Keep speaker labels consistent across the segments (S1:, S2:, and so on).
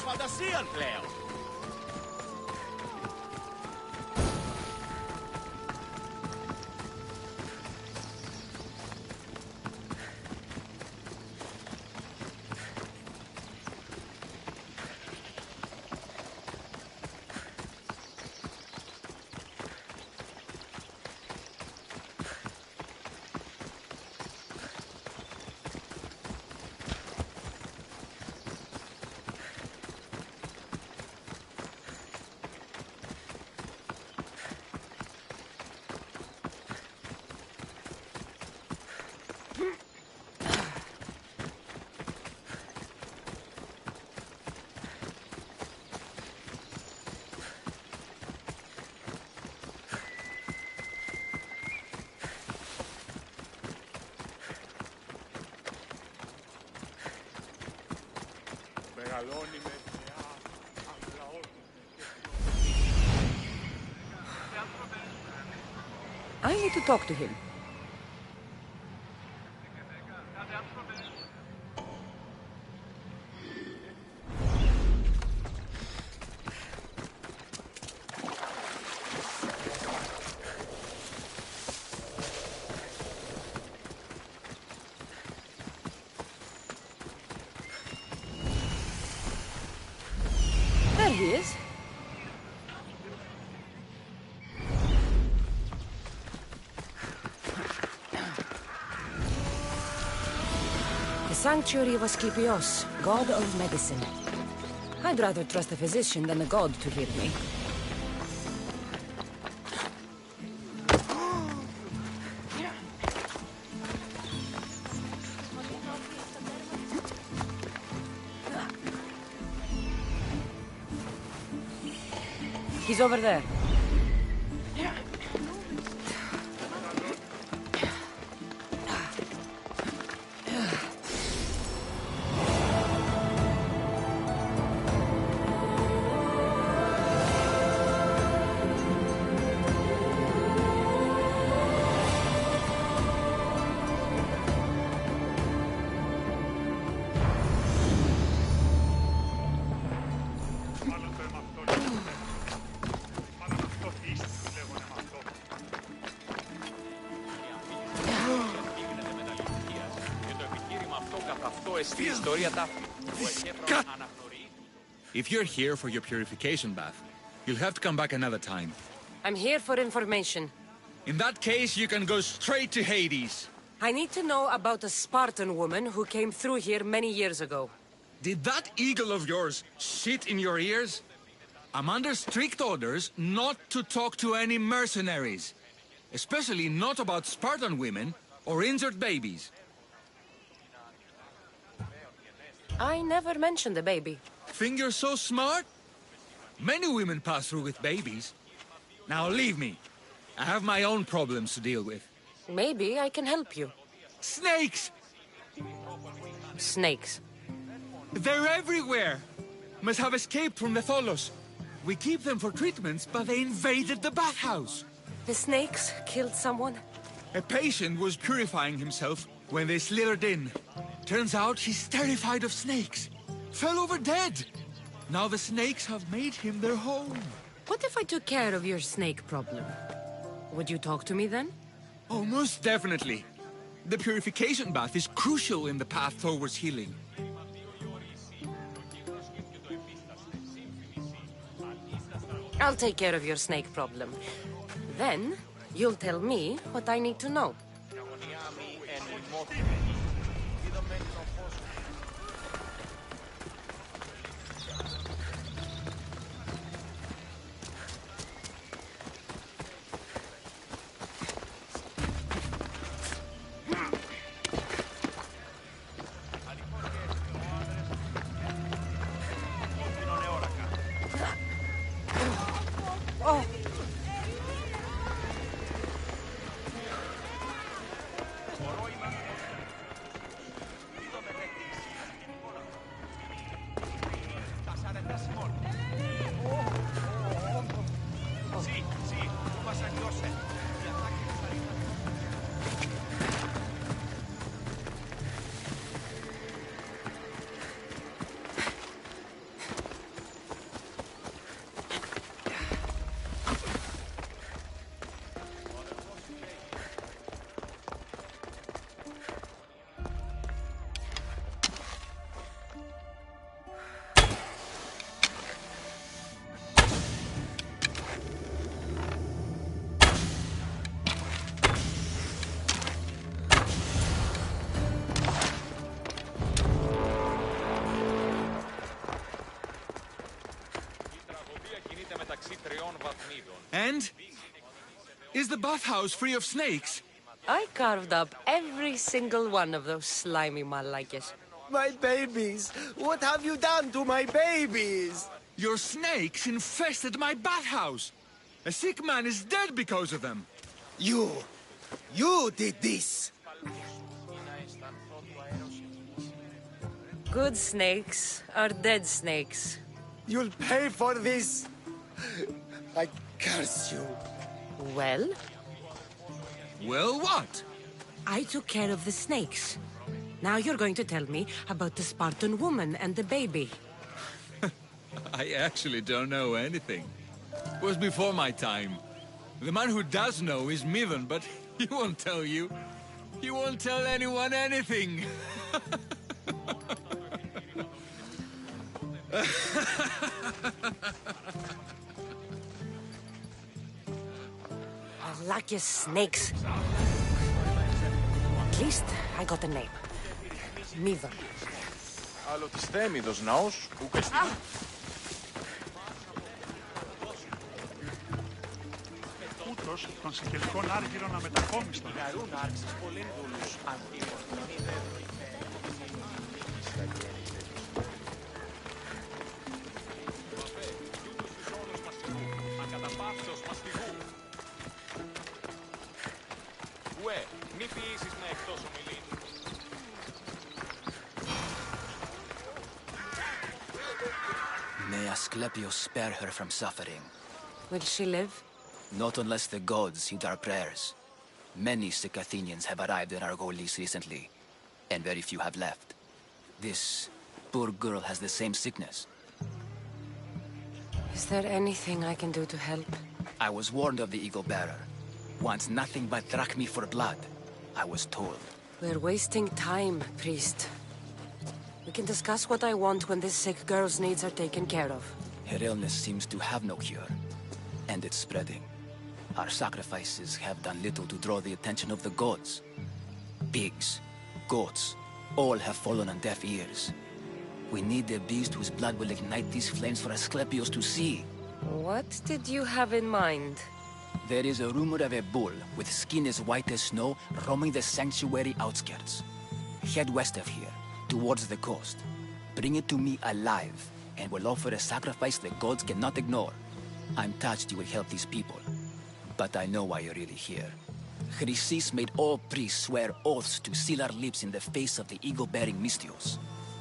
S1: φαντασίαν πλέον.
S2: I need to talk to him. There he is. Sanctuary of Asclepios, god of medicine. I'd rather trust a physician than a god to heal me. He's over there.
S3: If you're here for your purification bath, you'll have to come back another time.
S2: I'm here for information.
S3: In that case, you can go straight to Hades.
S2: I need to know about a Spartan woman who came through here many years ago.
S3: Did that eagle of yours shit in your ears? I'm under strict orders not to talk to any mercenaries. Especially not about Spartan women or injured babies.
S2: I never mentioned a baby.
S3: Think you're so smart? Many women pass through with babies. Now leave me. I have my own problems to deal with.
S2: Maybe I can help you.
S3: Snakes!
S2: Snakes.
S3: They're everywhere! Must have escaped from the Tholos. We keep them for treatments, but they invaded the bathhouse.
S2: The snakes killed someone?
S3: A patient was purifying himself when they slithered in. Turns out he's terrified of snakes. Fell over dead. Now the snakes have made him their home.
S2: What if I took care of your snake problem? Would you talk to me then?
S3: Oh, most definitely. The purification bath is crucial in the path towards healing.
S2: I'll take care of your snake problem. Then, you'll tell me what I need to know.
S3: And? Is the bathhouse free of snakes?
S2: I carved up every single one of those slimy malakes.
S1: My babies! What have you done to my babies?
S3: Your snakes infested my bathhouse! A sick man is dead because of them!
S1: You did this!
S2: Good snakes are dead snakes.
S1: You'll pay for this! I curse you.
S2: Well,
S3: Well, what?
S2: I took care of the snakes. Now you're going to tell me about the Spartan woman and the baby.
S3: I actually don't know anything. It was before my time. The man who does know is Midden, but he won't tell you. He won't tell anyone anything.
S2: Lucky snakes. At least I got a name. Midden.
S4: Άλλο της θέμηδος ναός, ούκ εστί.
S5: Ούτως των σικελικών άργυρων αμετακόμιστων.
S4: Καρούν άρχισες πολλήν δούλους αντίμων. Ουε, μη ποιήσεις να εκτός ομιλήν.
S6: May Asclepius spare her from suffering.
S2: Will she live?
S6: Not unless the gods heed our prayers. Many sick Athenians have arrived in Argolis recently, and very few have left. This poor girl has the same sickness.
S2: Is there anything I can do to help?
S6: I was warned of the Eagle Bearer. Wants nothing but drachmi for blood, I was told.
S2: We're wasting time, priest. We can discuss what I want when this sick girl's needs are taken care of.
S6: Her illness seems to have no cure, and it's spreading. Our sacrifices have done little to draw the attention of the gods. Pigs, goats, all have fallen on deaf ears. We need a beast whose blood will ignite these flames for Asclepius to see.
S2: What did you have in mind?
S6: There is a rumor of a bull with skin as white as snow roaming the sanctuary outskirts. Head west of here, towards the coast. Bring it to me alive, and we'll offer a sacrifice the gods cannot ignore. I'm touched you will help these people, but I know why you're really here. Chrysis made all priests swear oaths to seal our lips in the face of the eagle-bearing Mystios,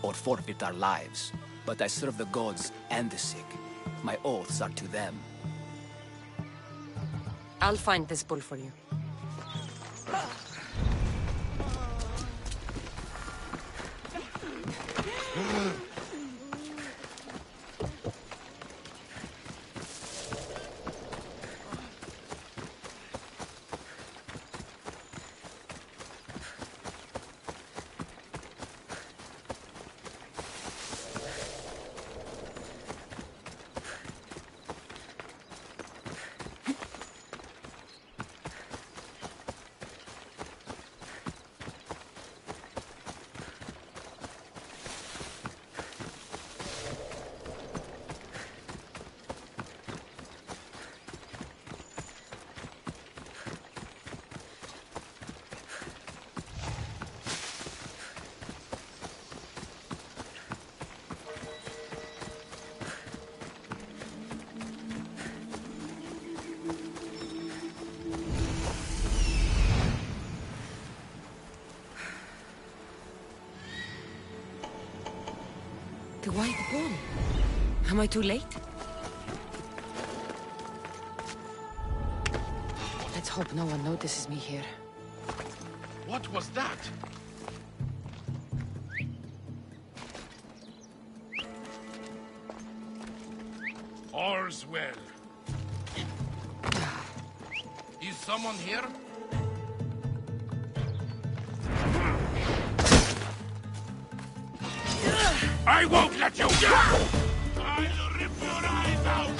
S6: or forfeit our lives. But I serve the gods and the sick. My oaths are to them.
S2: I'll find this bull for you. The white bull. Am I too late? Let's hope no one notices me here.
S4: What was that? All's well. Is someone here? I won't let you go! I'll rip your eyes out!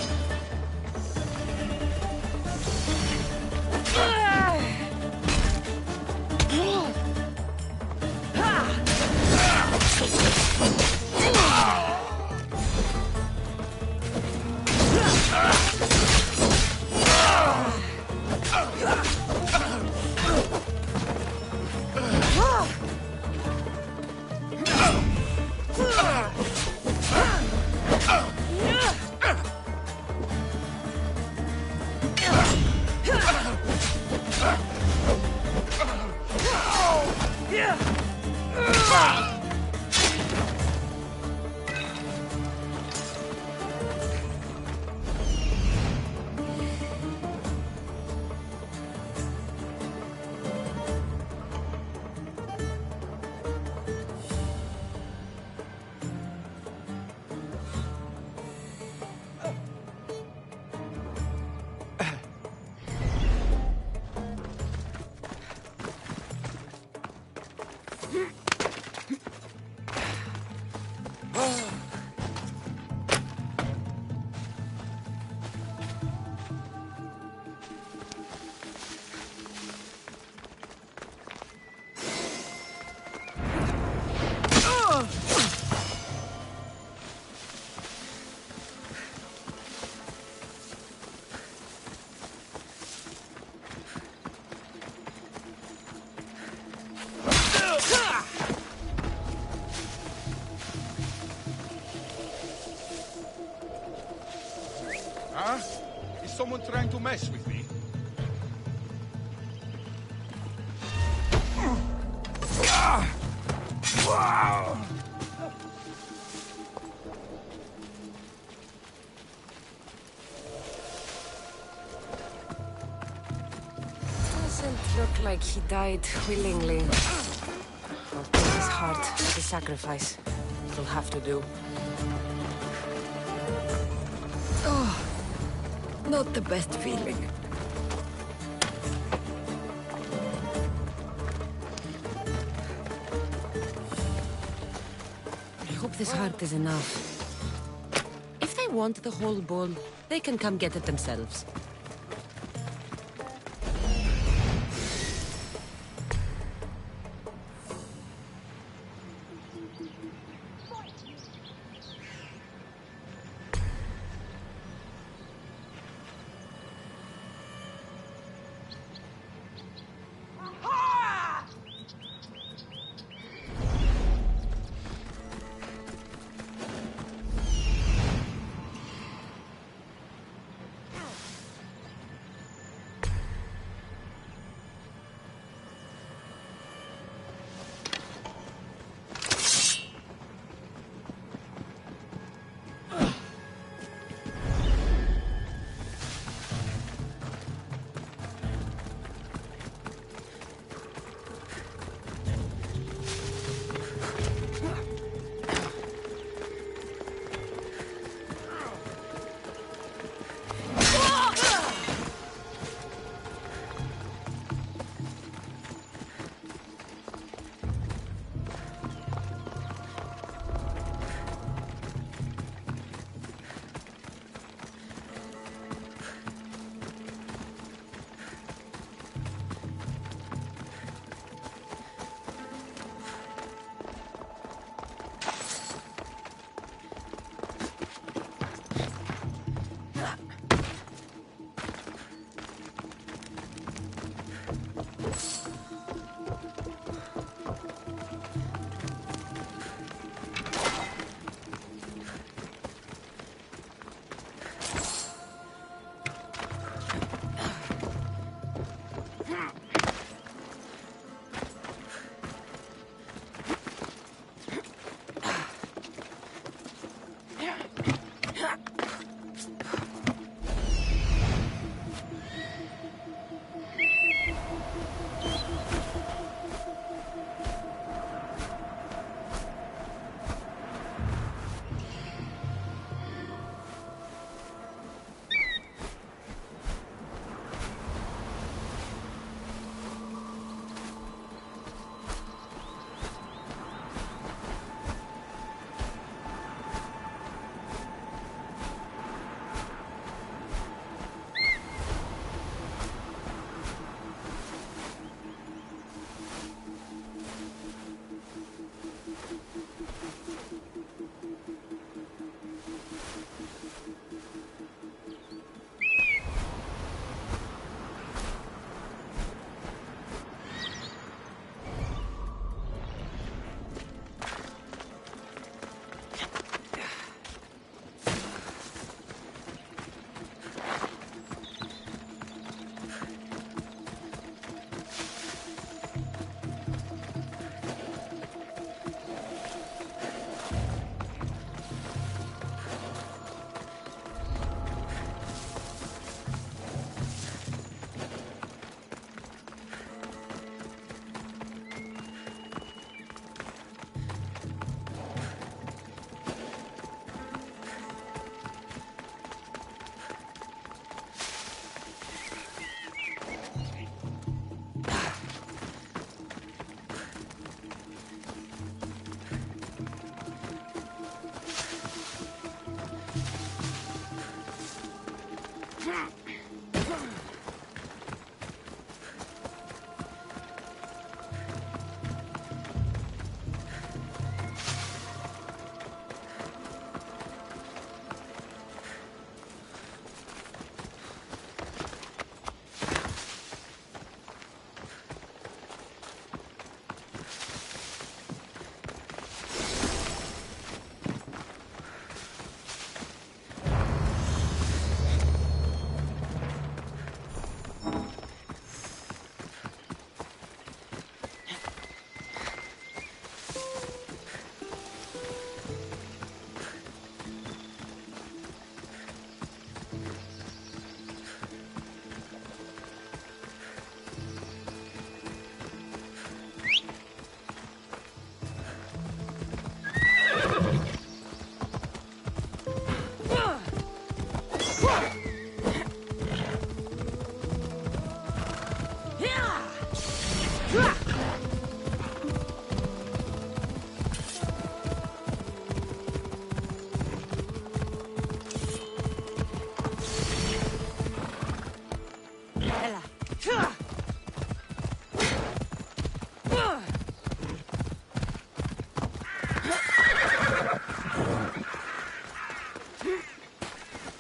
S4: Huh? Is someone trying to mess with me?
S2: Doesn't look like he died willingly. I'll take his heart as a sacrifice. It'll have to do.
S7: Not the best feeling.
S2: I hope this heart is enough. If they want the whole bull, they can come get it themselves.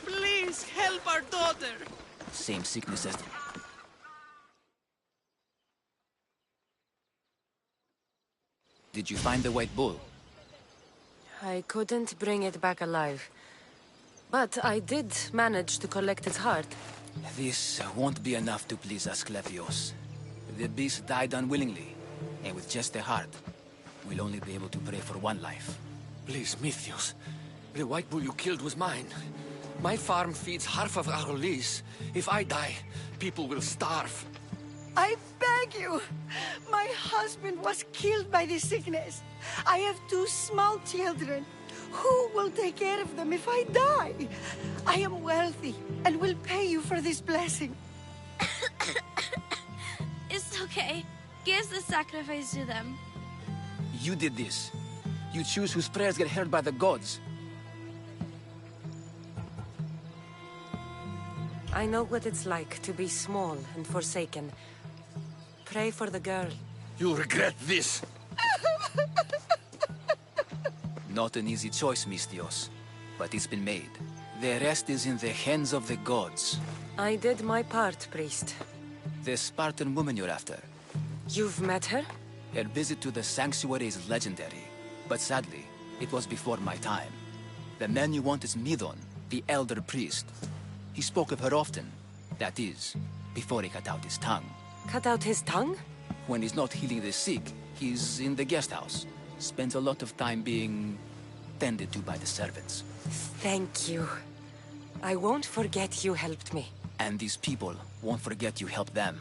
S8: Please help our daughter.
S6: Same sickness as... Did you find the white bull?
S2: I couldn't bring it back alive. But I did manage to collect its heart.
S6: This won't be enough to please Asclepios. The beast died unwillingly, and with just the heart, we'll only be able to pray for one life.
S9: Please, Mythios. The white bull you killed was mine. My farm feeds half of Arolis. If I die, people will starve.
S7: I beg you! My husband was killed by this sickness. I have 2 small children. Who will take care of them if I die? I am wealthy and will pay you for this blessing.
S10: It's okay. Give the sacrifice to them.
S6: You did this. You choose whose prayers get heard by the gods.
S2: I know what it's like to be small and forsaken. Pray for the girl.
S9: You'll regret this.
S6: Not an easy choice, Mystios, but it's been made. The rest is in the hands of the gods.
S2: I did my part, priest.
S6: The Spartan woman you're after.
S2: You've met her?
S6: Her visit to the sanctuary is legendary, but sadly, it was before my time. The man you want is Midon, the elder priest. He spoke of her often. That is, before he cut out his tongue.
S2: Cut out his tongue?
S6: When he's not healing the sick, he's in the guest house. Spends a lot of time being tended to by the servants.
S2: Thank you. I won't forget you helped me.
S6: And these people won't forget you helped them.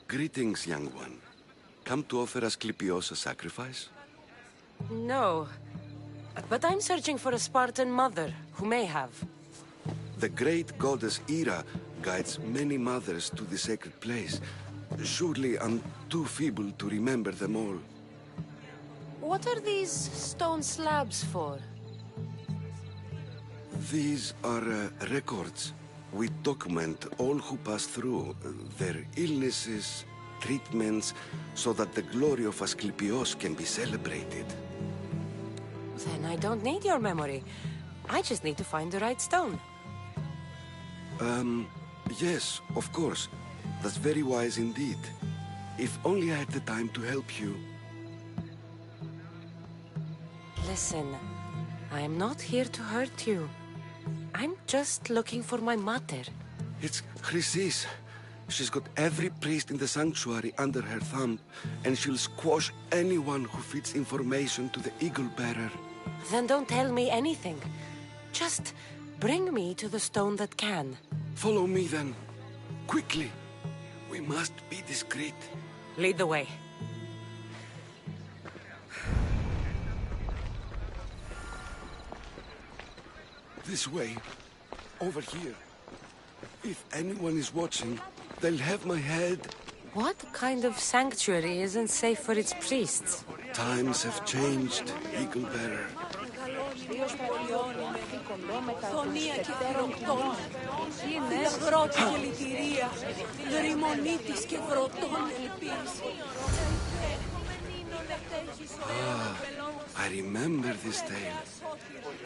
S1: Greetings, young one. Come to offer Asclepios a sacrifice?
S2: No. But I'm searching for a Spartan mother who may have.
S1: The great goddess Ira guides many mothers to the sacred place. Surely I'm too feeble to remember them all.
S2: What are these stone slabs for?
S1: These are records. We document all who pass through, their illnesses, treatments, so that the glory of Asclepios can be celebrated.
S2: Then I don't need your memory. I just need to find the right stone.
S1: Yes, of course. That's very wise indeed. If only I had the time to help you.
S2: Listen, I'm not here to hurt you. I'm just looking for my mother.
S1: It's Chrysis. She's got every priest in the sanctuary under her thumb, and she'll squash anyone who feeds information to the Eagle Bearer.
S2: Then don't tell me anything. Just bring me to the stone that can.
S1: Follow me then. Quickly. We must be discreet.
S2: Lead the way.
S1: This way. Over here. If anyone is watching, they'll have my head.
S2: What kind of sanctuary isn't safe for its priests?
S1: Times have changed, Eagle Bearer.
S8: Φωνία και φροντών. Αγρότη και λυτηρία. Δρυμονίτης και βρωτών ελπίς.
S1: I remember this tale.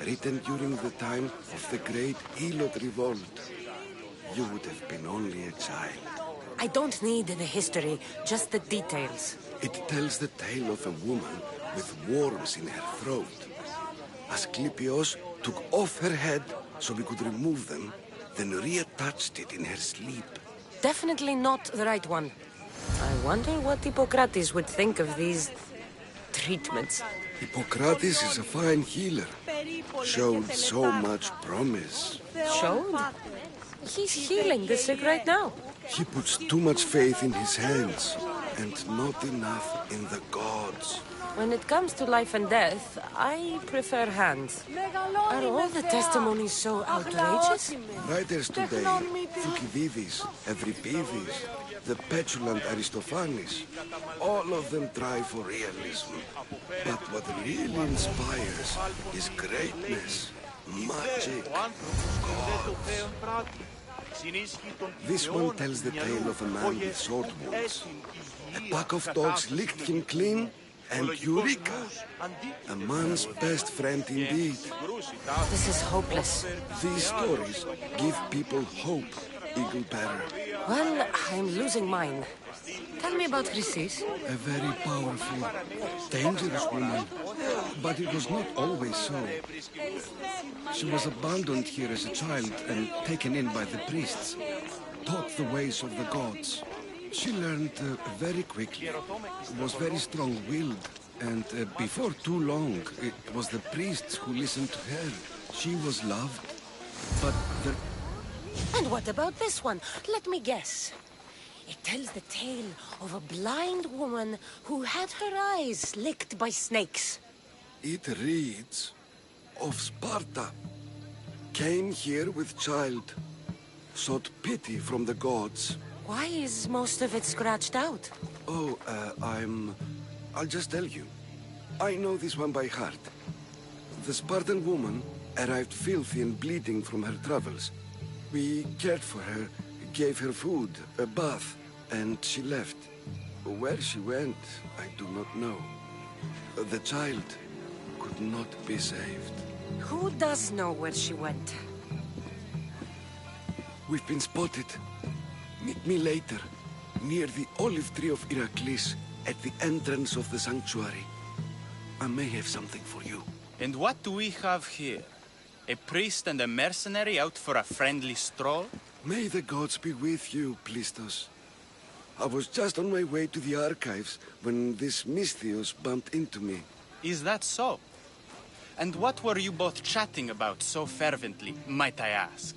S1: Written during the time of the great Elot revolt. You would have been only a child.
S2: I don't need the history, just the details.
S1: It tells the tale of a woman with worms in her throat. Asclepios took off her head so we could remove them, then reattached it in her sleep.
S2: Definitely not the right one. I wonder what Hippocrates would think of these treatments.
S1: Hippocrates is a fine healer. Showed so much promise.
S2: Showed? He's healing the sick right now.
S1: He puts too much faith in his hands and not enough in the gods.
S2: When it comes to life and death, I prefer hands. Are all the testimonies so outrageous?
S1: Writers today, Thucydides, Euripides, the petulant Aristophanes, all of them try for realism. But what really inspires is greatness, magic, gods. This one tells the tale of a man with sword wounds. A pack of dogs licked him clean, and Eureka! A man's best friend indeed.
S2: This is hopeless.
S1: These stories give people hope, Eagle Bearer.
S2: Well, I'm losing mine. Tell me about Chrysis.
S1: A very powerful, dangerous woman. But it was not always so. She was abandoned here as a child and taken in by the priests. Taught the ways of the gods. She learned very quickly, was very strong-willed, and before too long, it was the priests who listened to her. She was loved, but the...
S2: And what about this one? Let me guess. It tells the tale of a blind woman who had her eyes licked by snakes.
S1: It reads of Sparta. Came here with child, sought pity from the gods.
S2: Why is most of it scratched out?
S1: Oh, I'll just tell you. I know this one by heart. The Spartan woman arrived filthy and bleeding from her travels. We cared for her, gave her food, a bath, and she left. Where she went, I do not know. The child could not be saved.
S2: Who does know where she went?
S1: We've been spotted. Meet me later, near the olive tree of Heracles, at the entrance of the sanctuary. I may have something for you.
S11: And what do we have here? A priest and a mercenary out for a friendly stroll?
S1: May the gods be with you, Plistos. I was just on my way to the archives when this Misthios bumped into me.
S11: Is that so? And what were you both chatting about so fervently, might I ask?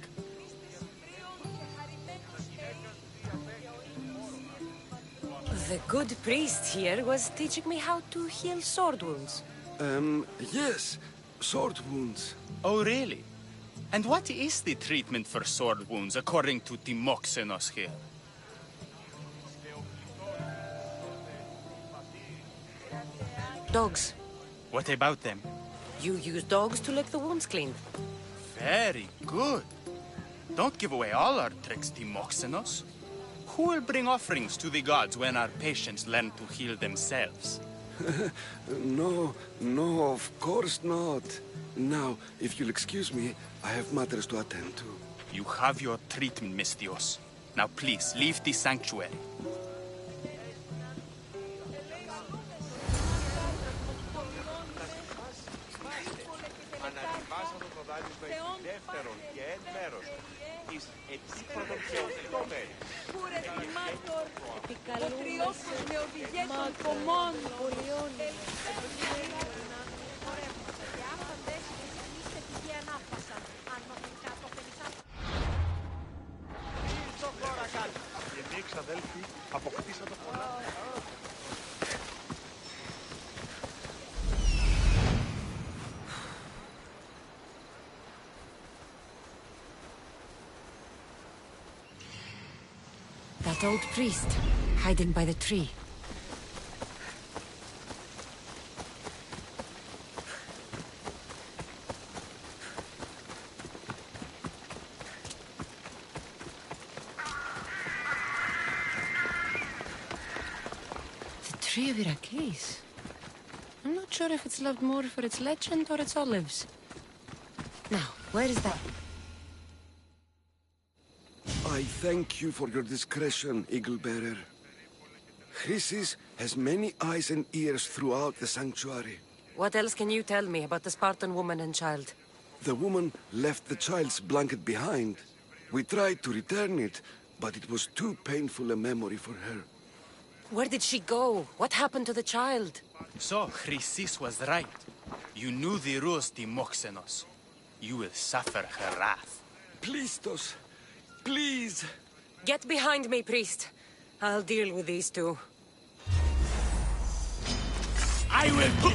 S2: The good priest here was teaching me how to heal sword wounds.
S1: Yes. Sword wounds.
S11: Oh, really? And what is the treatment for sword wounds, according to Timoxenos here?
S2: Dogs.
S11: What about them?
S2: You use dogs to lick the wounds clean.
S11: Very good. Don't give away all our tricks, Timoxenos. Who will bring offerings to the gods when our patients learn to heal themselves?
S1: No, of course not. Now, if you'll excuse me, I have matters to attend to.
S11: You have your treatment, Misthios. Now please, leave the sanctuary.
S2: That old priest, hiding by the tree. The tree of Heracles. I'm not sure if it's loved more for its legend or its olives. Now, where is that?
S1: I thank you for your discretion, Eagle Bearer. Chrysis has many eyes and ears throughout the sanctuary.
S2: What else can you tell me about the Spartan woman and child?
S1: The woman left the child's blanket behind. We tried to return it, but it was too painful a memory for her.
S2: Where did she go? What happened to the child?
S11: So, Chrysis was right. You knew the rules, Timoxenos. You will suffer her wrath.
S1: Plistos, please!
S2: Get behind me, priest. I'll deal with these two.
S4: I will put...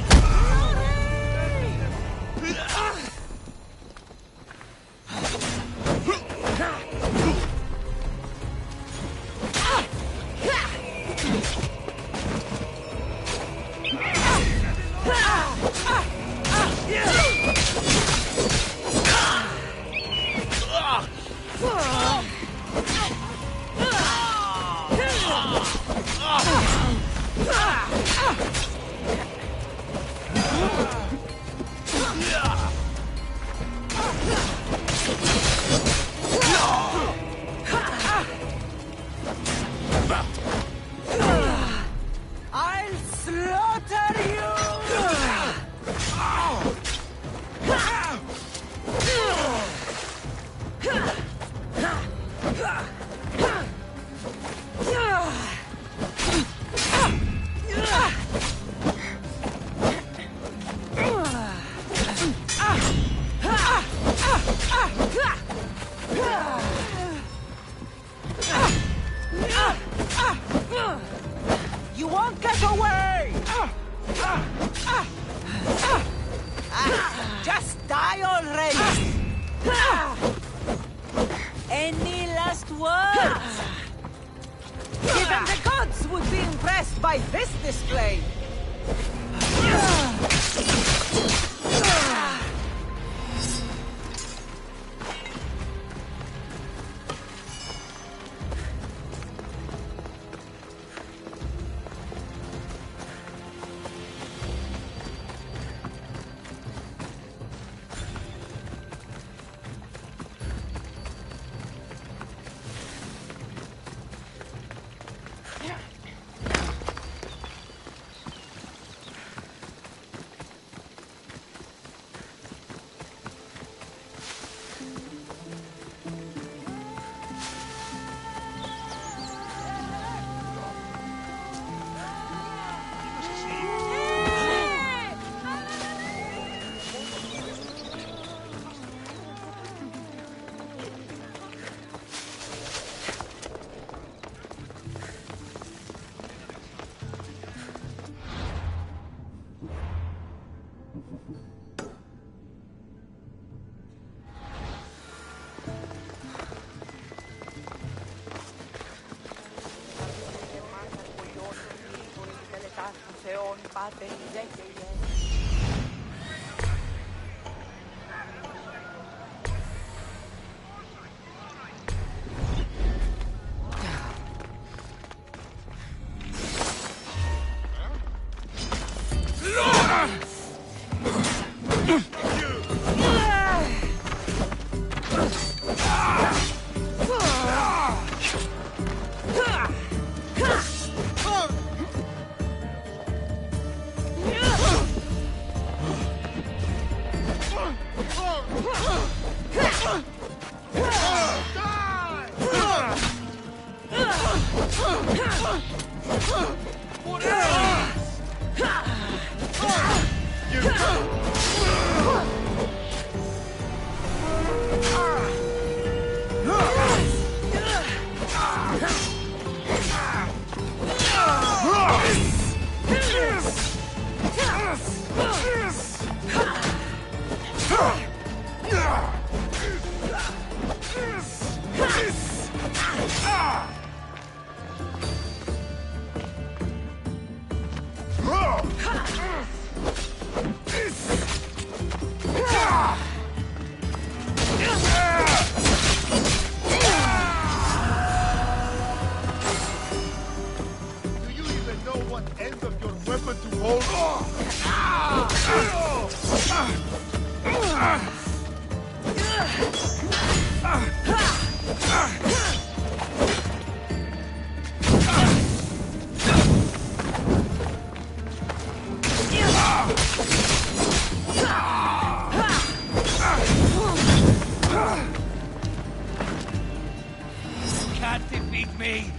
S7: I'll slaughter you! You won't get away! Just die already! Any last words? Even the gods would be impressed by this display!
S4: Can't defeat me!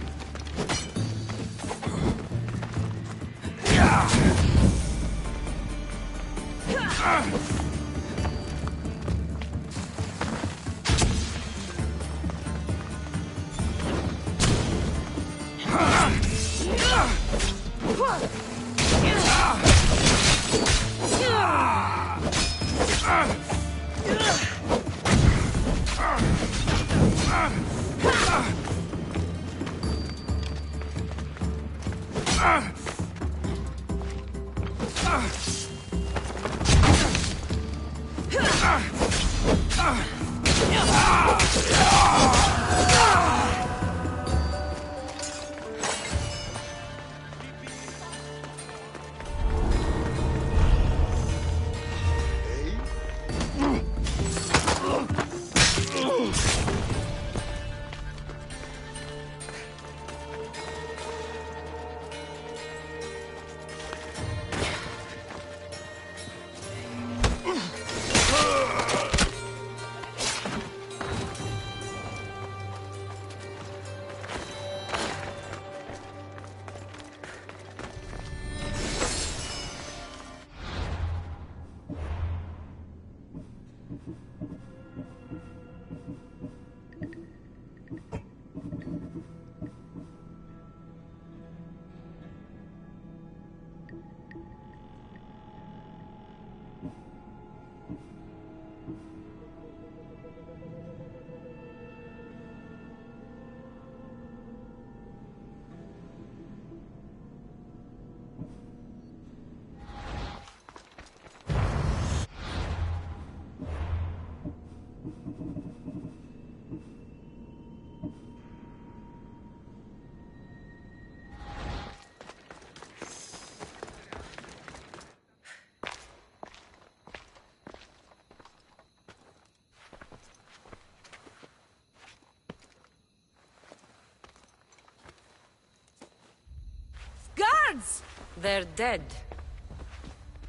S2: Guards! They're dead.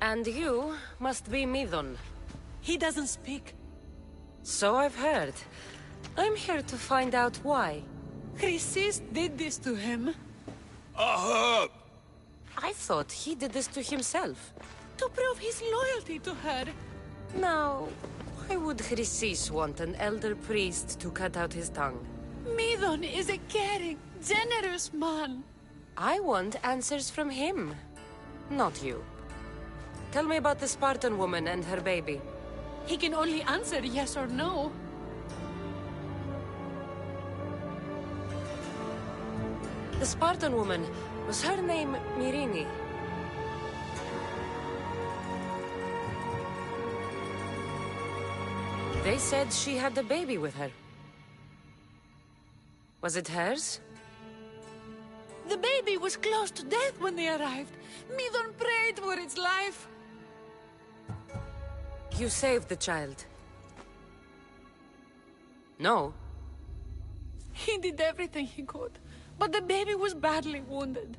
S2: And you must be Midon.
S8: He doesn't speak.
S2: So I've heard. I'm here to find out why.
S8: Chrysis did this to him.
S2: I thought he did this to himself.
S8: To prove his loyalty to her.
S2: Now, why would Chrysis want an elder priest to cut out his tongue?
S8: Midon is a caring, generous man.
S2: I want answers from him, not you. Tell me about the Spartan woman and her baby.
S8: He can only answer yes or no.
S2: The Spartan woman, was her name Myrine? They said she had a baby with her. Was it hers?
S8: The baby was close to death when they arrived. Midon prayed for its life.
S2: You saved the child. No.
S8: He did everything he could, but the baby was badly wounded.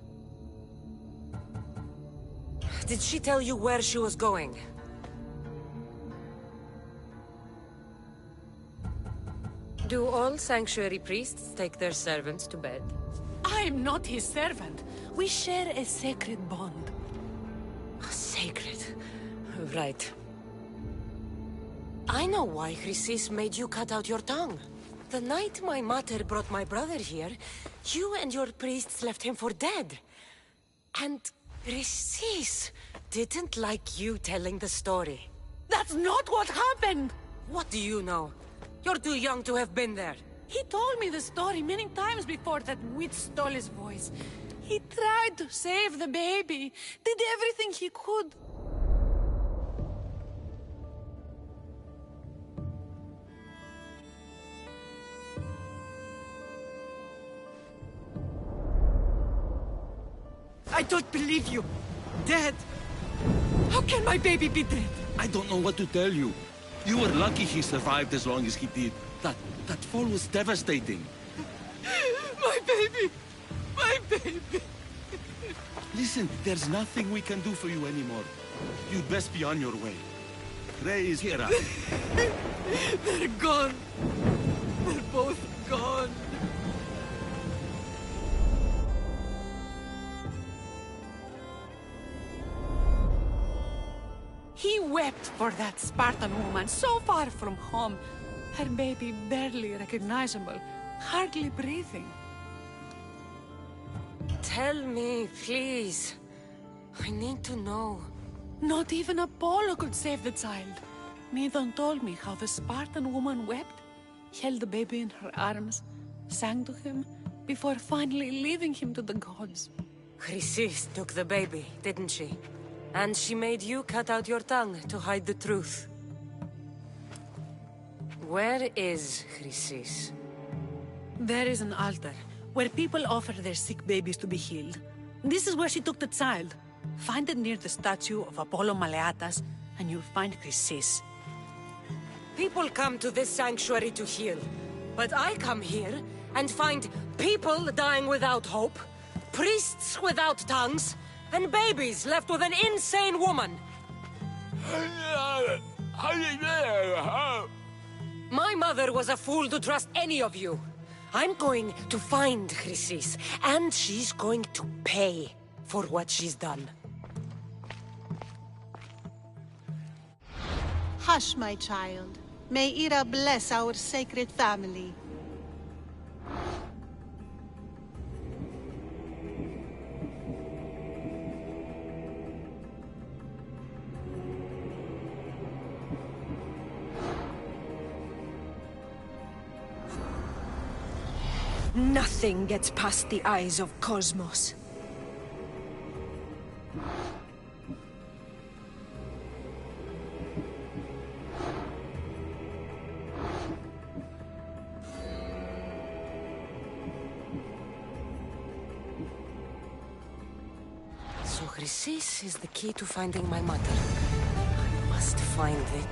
S2: Did she tell you where she was going? Do all sanctuary priests take their servants to bed?
S8: I am not his servant. We share a sacred bond.
S2: Sacred. Right. I know why Chrysis made you cut out your tongue. The night my mater brought my brother here, you and your priests left him for dead. And Chrysis didn't like you telling the story.
S8: That's not what happened!
S2: What do you know? You're too young to have been there.
S8: He told me the story many times before that witch stole his voice. He tried to save the baby, did everything he could.
S12: I don't believe you. Dead.
S8: How can my baby be dead?
S13: I don't know what to tell you. You were lucky he survived as long as he did. That fall was devastating.
S8: My baby! My baby!
S13: Listen, there's nothing we can do for you anymore. You'd best be on your way. Ray is here.
S8: They're gone. They're both gone. He wept for that Spartan woman so far from home. Her baby barely recognizable, hardly breathing.
S2: Tell me, please. I need to know.
S8: Not even Apollo could save the child. Midon told me how the Spartan woman wept. held the baby in her arms, sang to him, before finally leaving him to the gods.
S2: Chrysis took the baby, didn't she? And she made you cut out your tongue to hide the truth. Where is Chrysis?
S8: There is an altar, where people offer their sick babies to be healed. This is where she took the child. Find it near the statue of Apollo Maleatas, and you'll find Chrysis.
S2: People come to this sanctuary to heal. But I come here and find people dying without hope, priests without tongues, and babies left with an insane woman. My mother was a fool to trust any of you. I'm going to find Chrysis, and she's going to pay for what she's done.
S14: Hush, my child. May Ira bless our sacred family.
S15: Nothing gets past the eyes of Cosmos.
S2: So Chrysis is the key to finding my mother. I must find it.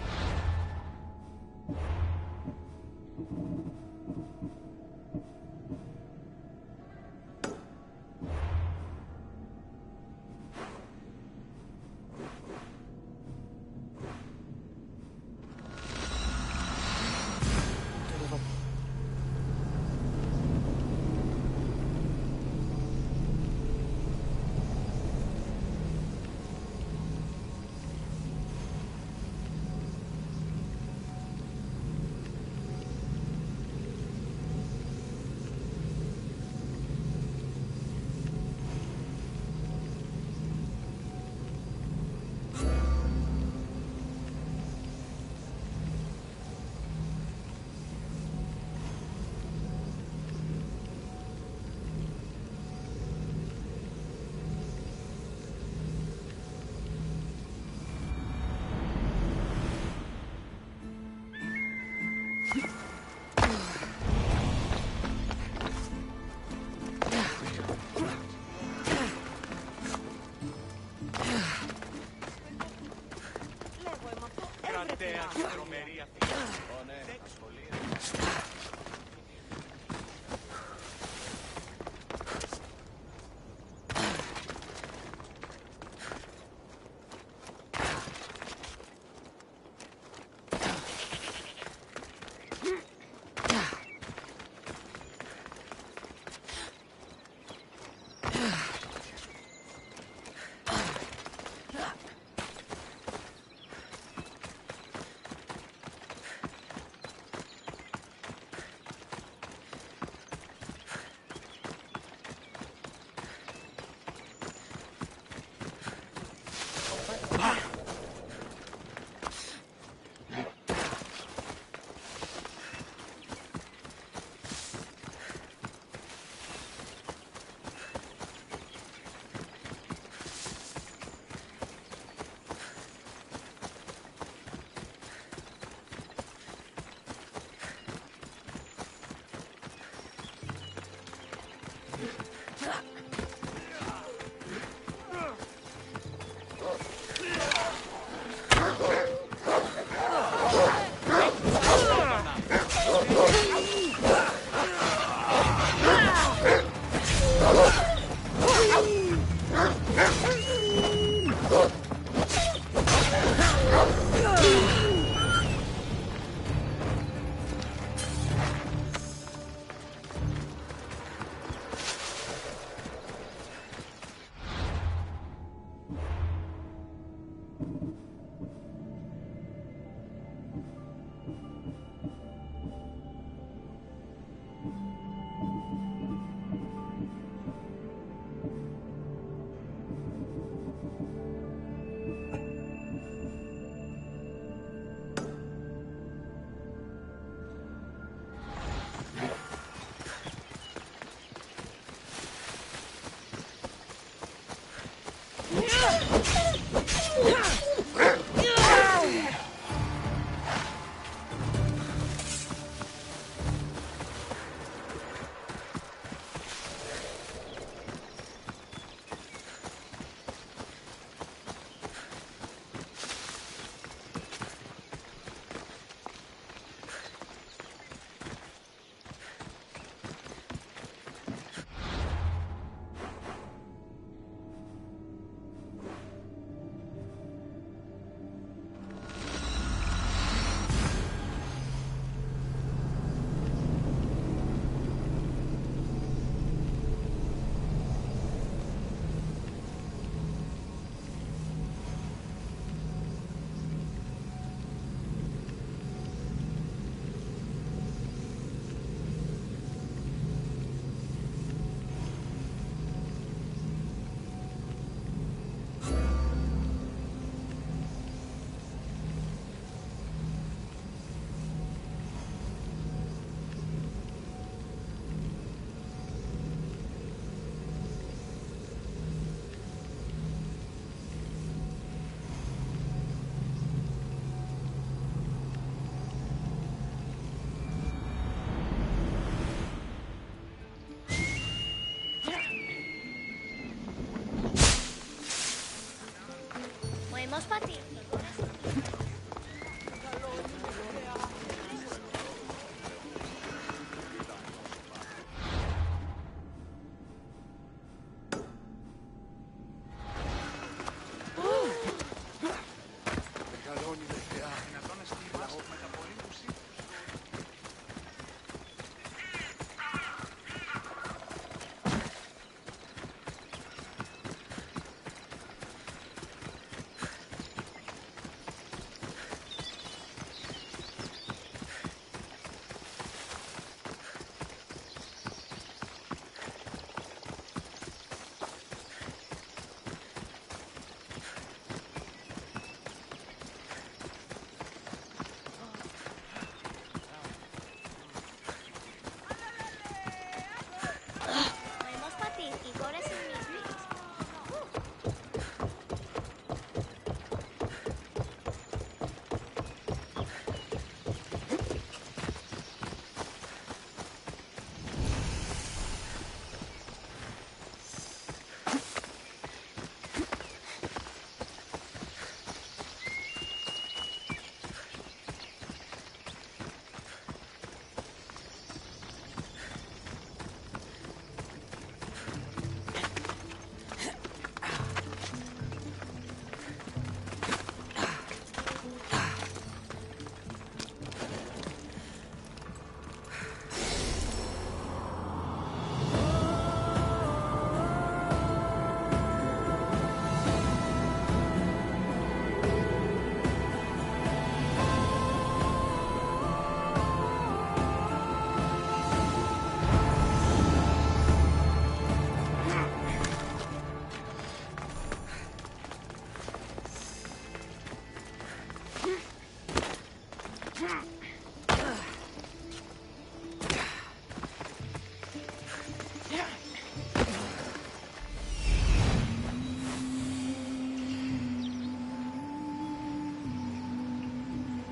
S16: Hemos partido.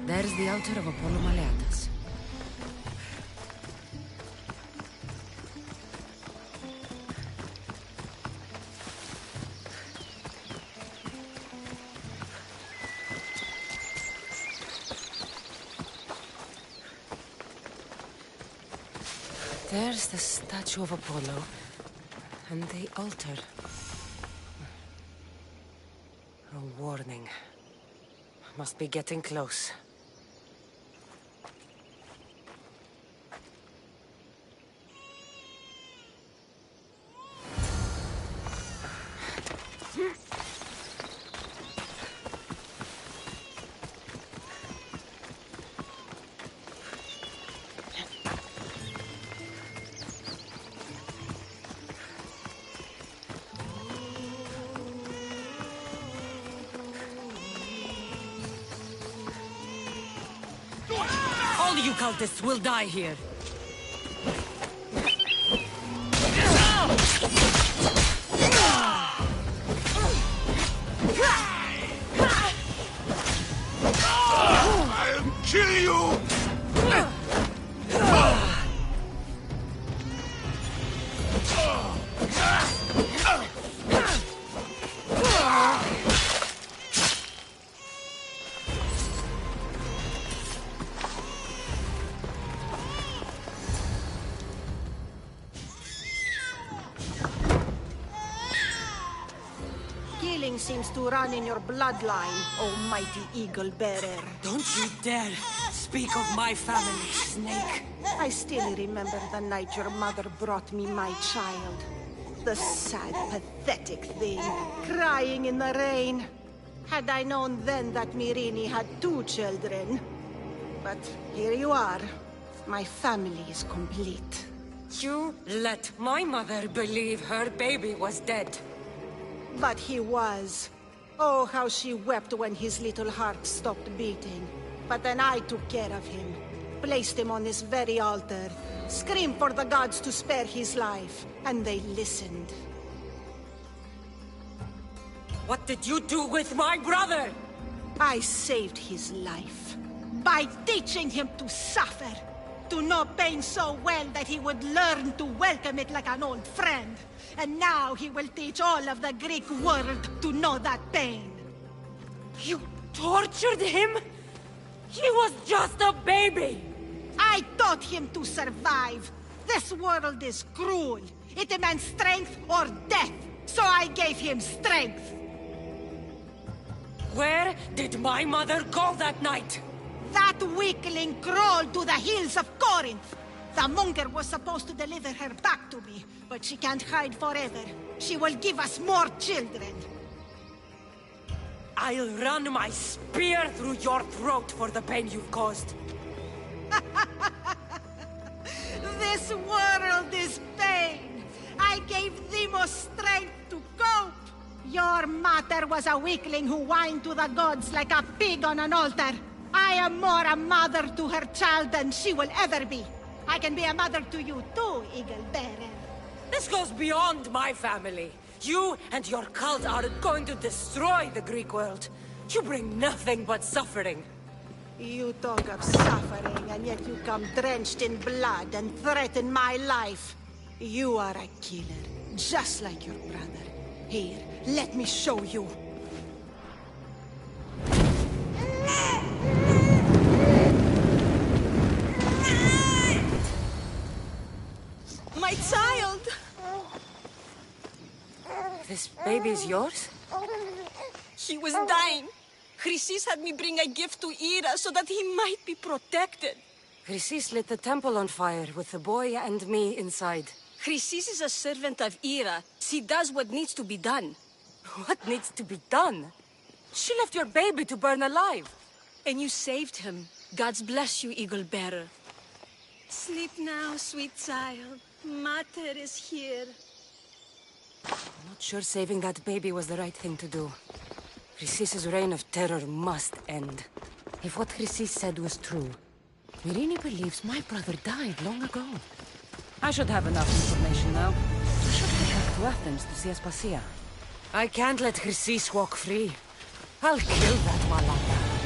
S2: There's the altar of Apollo Maleatas. There's the statue of Apollo, and the altar. A warning. Must be getting close. All you cultists will die here.
S4: I'll kill you!
S14: Killing seems to run in your bloodline, oh mighty eagle bearer.
S8: Don't you dare speak of my family, Snake.
S14: I still remember the night your mother brought me my child. The sad, pathetic thing, crying in the rain. Had I known then that Myrini had 2 children. But here you are. My family is complete.
S2: You let my mother believe her baby was dead.
S14: But he was. Oh, how she wept when his little heart stopped beating. But then I took care of him. Placed him on this very altar. Screamed for the gods to spare his life. And they listened.
S2: What did you do with my brother?
S14: I saved his life. By teaching him to suffer. To know pain so well that he would learn to welcome it like an old friend. And now he will teach all of the Greek world to know that pain.
S2: You tortured him? He was just a baby!
S14: I taught him to survive. This world is cruel. It demands strength or death. So I gave him strength.
S2: Where did my mother go that night?
S14: That weakling crawled to the hills of Corinth. The monger was supposed to deliver her back to me, but she can't hide forever. She will give us more children.
S2: I'll run my spear through your throat for the pain you've caused.
S14: This world is pain. I gave Demos strength to cope. Your mater was a weakling who whined to the gods like a pig on an altar. I am more a mother to her child than she will ever be. I can be a mother to you too, Eagle Bearer.
S2: This goes beyond my family. You and your cult are going to destroy the Greek world. You bring nothing but suffering.
S14: You talk of suffering, and yet you come drenched in blood and threaten my life. You are a killer, just like your brother. Here, let me show you.
S15: My child!
S2: This baby's yours?
S15: He was dying. Chrysis had me bring a gift to Ira so that he might be protected.
S2: Chrysis lit the temple on fire with the boy and me inside.
S15: Chrysis is a servant of Ira. She does what needs to be done.
S2: What needs to be done? She left your baby to burn alive.
S15: And you saved him. Gods bless you, Eagle Bearer. Sleep now, sweet child. Mater is here.
S2: I'm not sure saving that baby was the right thing to do. Chrysis' reign of terror must end. If what Chrysis said was true, Myrine believes my brother died long ago. I should have enough information now. I should head back to Athens to see Aspasia. I can't let Chrysis walk free. I'll kill that Malaka.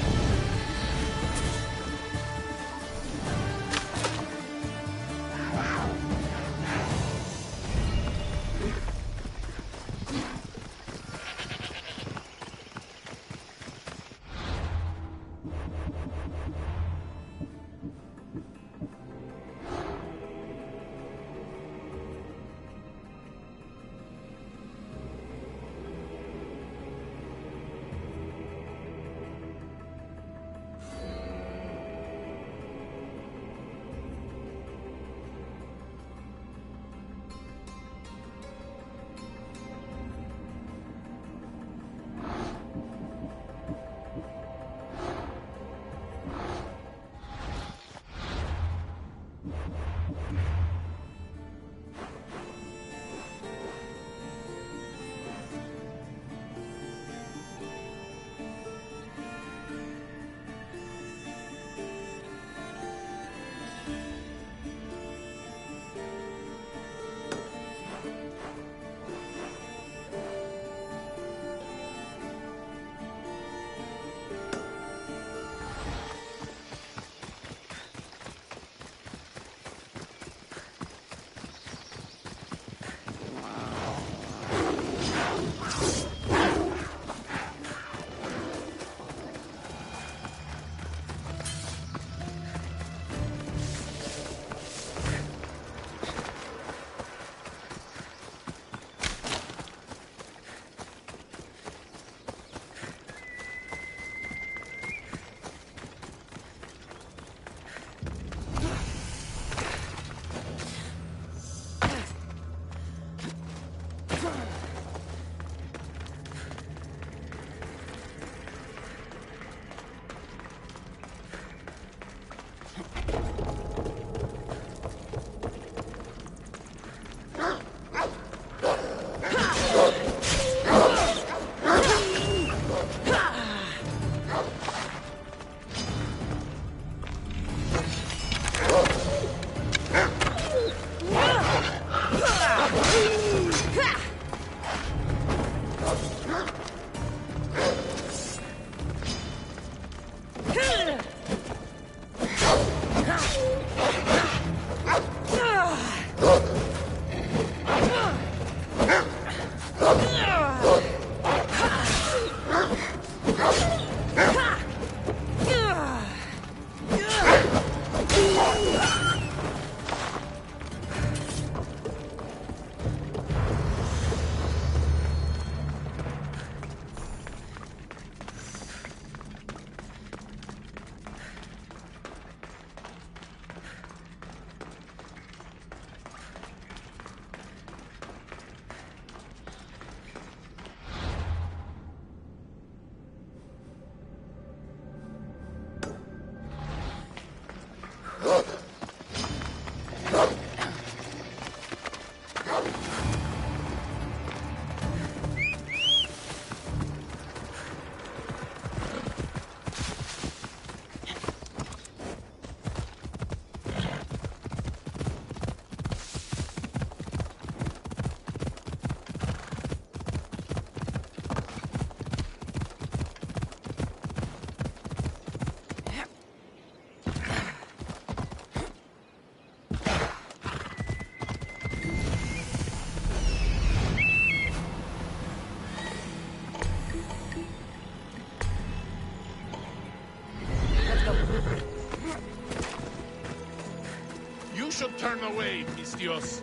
S4: You should turn away, Mistios.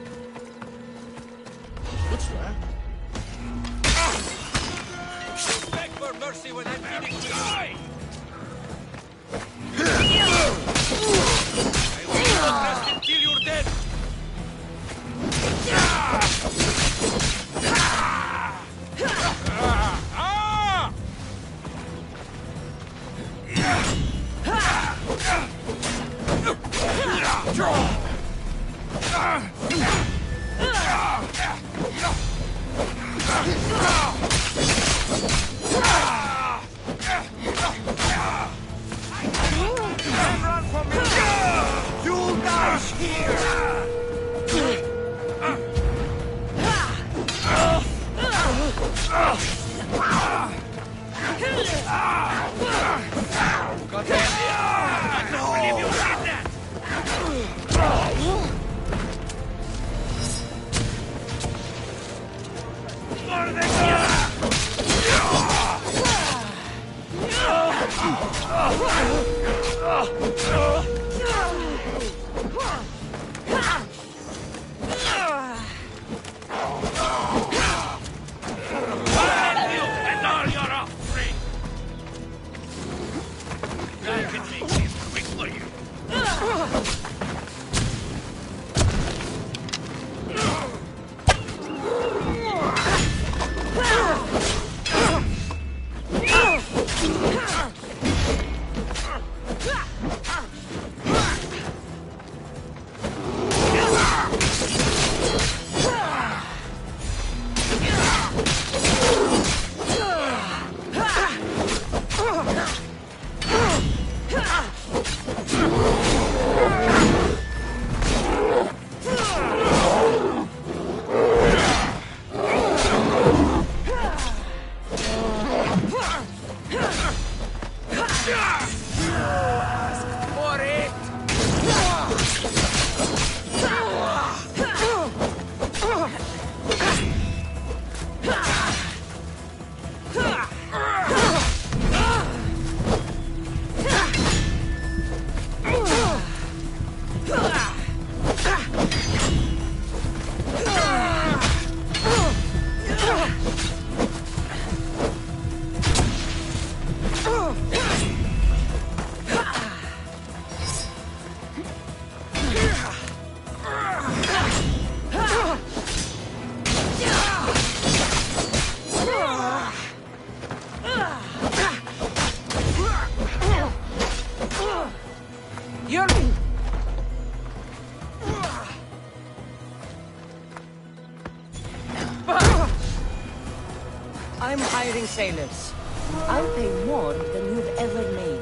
S13: What's that?
S9: Beg for mercy when I'm feeding you.
S4: Die!
S9: I will not rest until you're dead.
S1: You guys here!
S4: And all your offspring! I can make this quick for you.
S2: I'm hiring sailors. I'll pay more than you've ever made.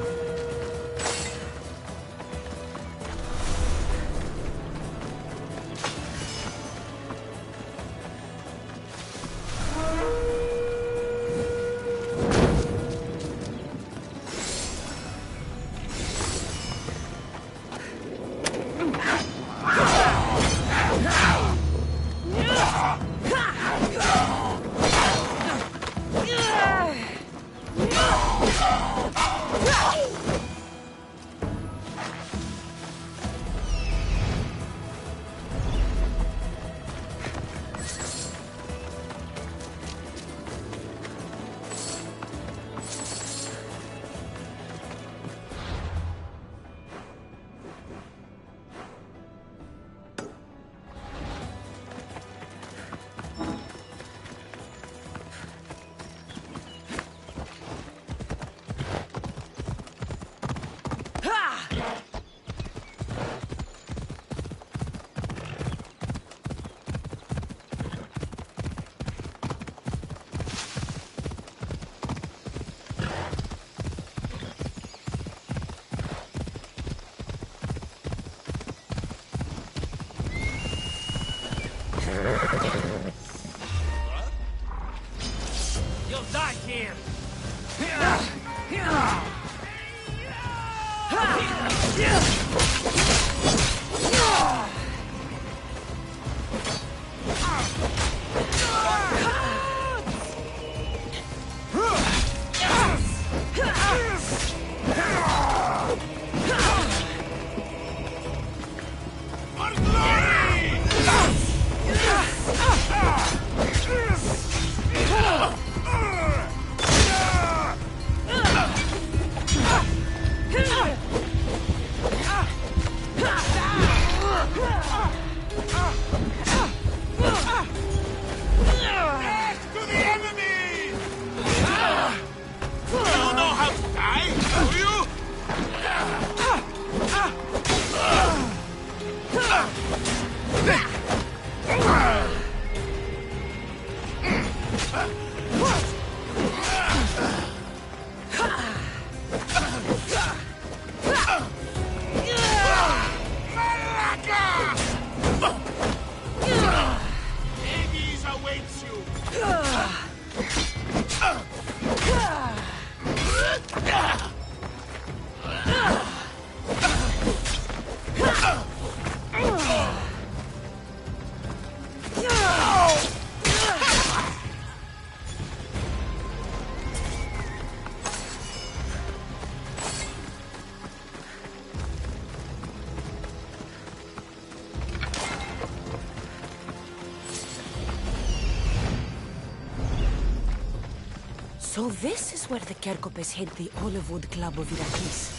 S2: So this is where the Kerkopes hid the Olivewood Club of Iraklis.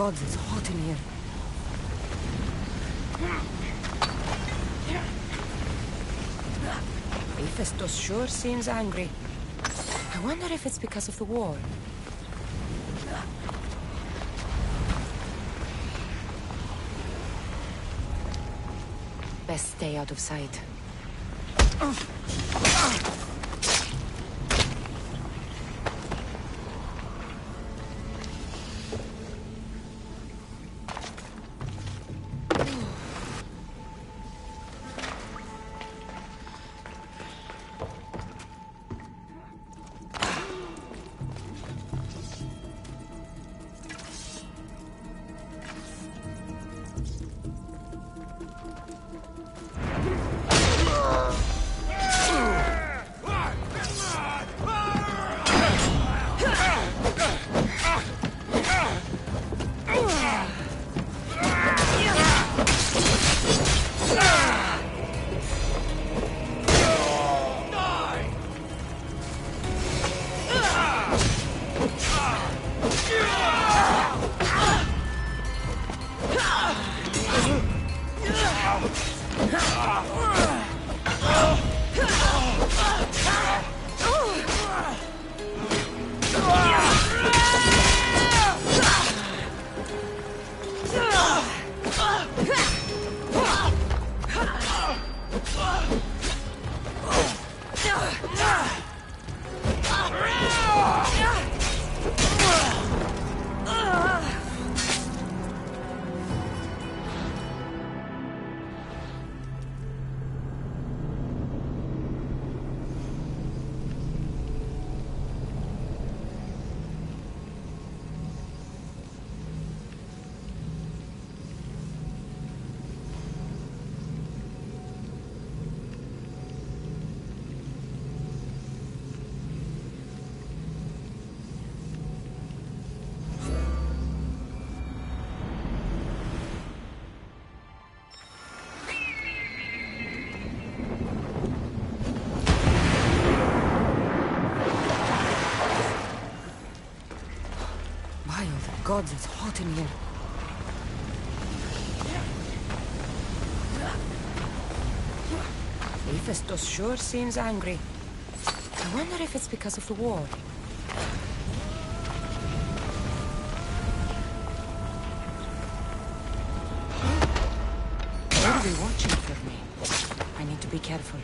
S2: gods, it's hot in here. Hephaestus sure seems angry. I wonder if it's because of the war. Best stay out of sight. Gods, it's hot in here. Hephaestus sure seems angry. I wonder if it's because of the war. Why are they watching for me? I need to be careful.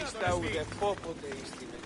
S16: Ίστα ούτε πόποτε ίστινε.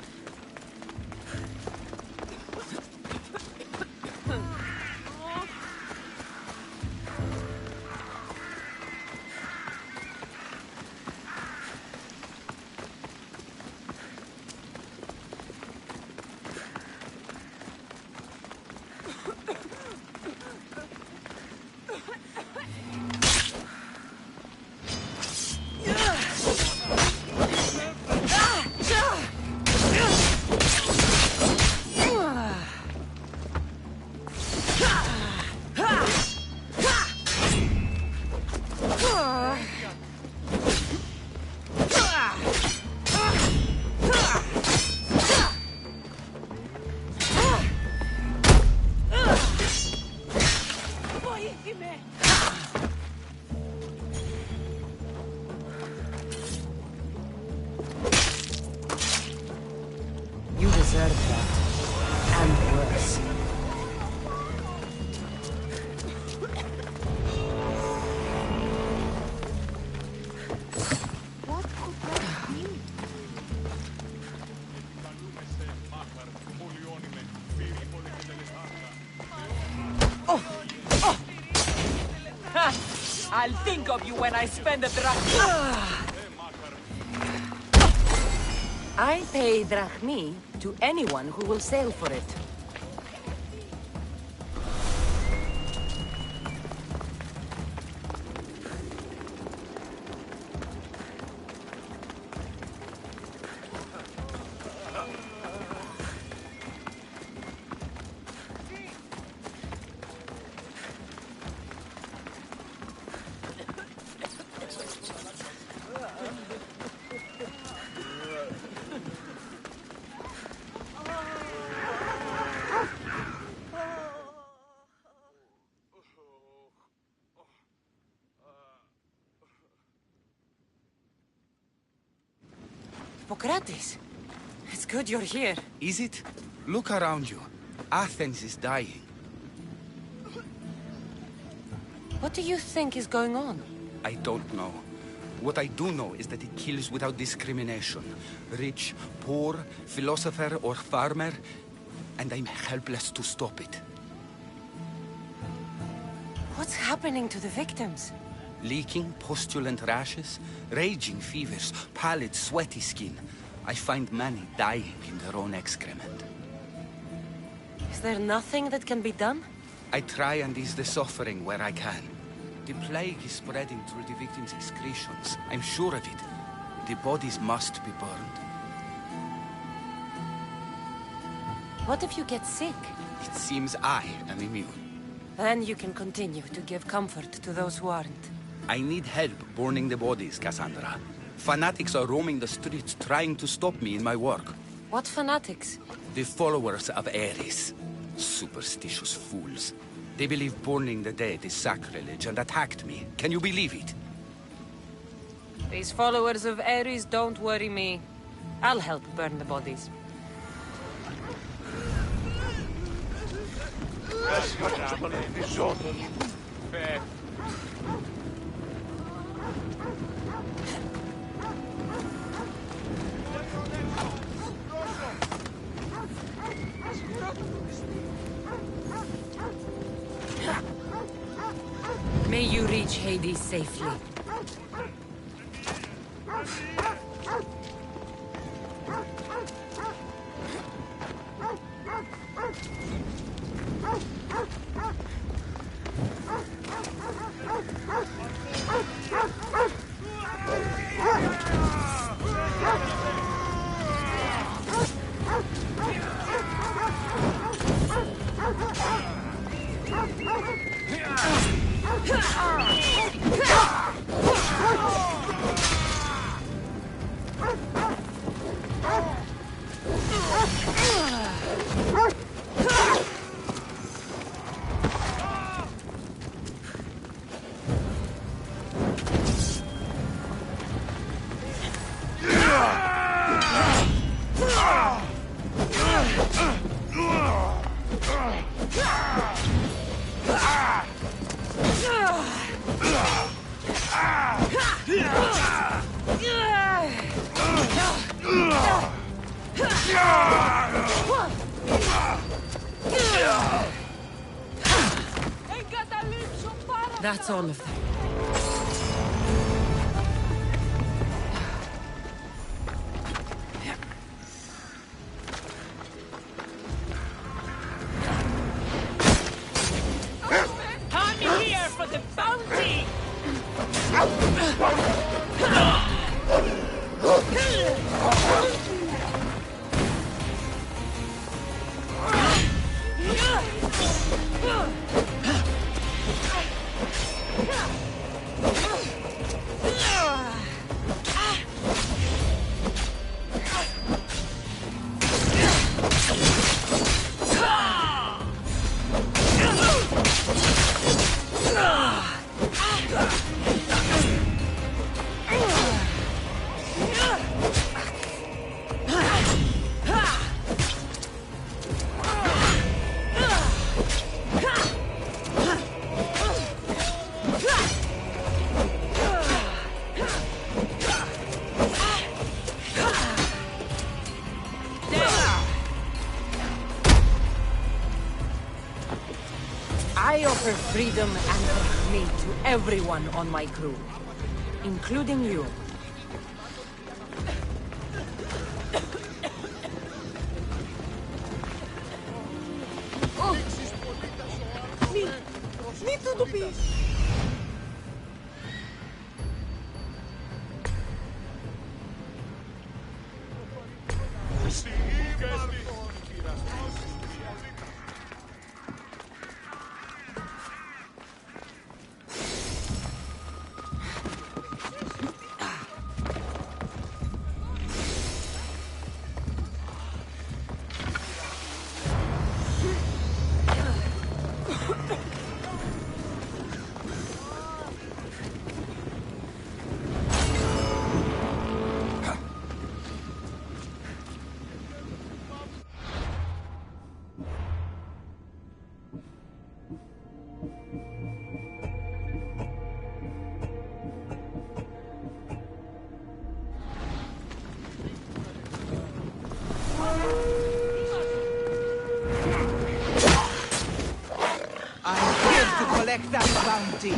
S2: You deserve that. And worse.
S14: What could that be?
S12: I'll think of you when I spend a drachma.
S2: I pay drachmi to anyone who will sail for it. Hippocrates, it's good you're here.
S17: Is it? Look around you. Athens is dying.
S2: What do you think is going on?
S17: I don't know. What I do know is that it kills without discrimination. Rich, poor, philosopher or farmer, and I'm helpless to stop it.
S2: What's happening to the victims?
S17: Leaking, postulant rashes, raging fevers, pallid, sweaty skin. I find many dying in their own excrement.
S2: Is there nothing that can be done?
S17: I try and ease the suffering where I can. The plague is spreading through the victims' excretions. I'm sure of it. The bodies must be burned.
S2: What if you get sick?
S17: It seems I am immune.
S2: Then you can continue to give comfort to those who aren't.
S17: I need help burning the bodies, Cassandra. Fanatics are roaming the streets trying to stop me in my work.
S2: What fanatics?
S17: The followers of Ares. Superstitious fools. They believe burning the dead is sacrilege and attacked me. Can you believe it?
S2: These followers of Ares don't worry me. I'll help burn the bodies. May you reach Hades safely. That's all of them.
S12: I'm here for the bounty!
S2: I offer freedom and me to everyone on my crew, including you.
S7: Me tudo bem.
S12: Collect that bounty.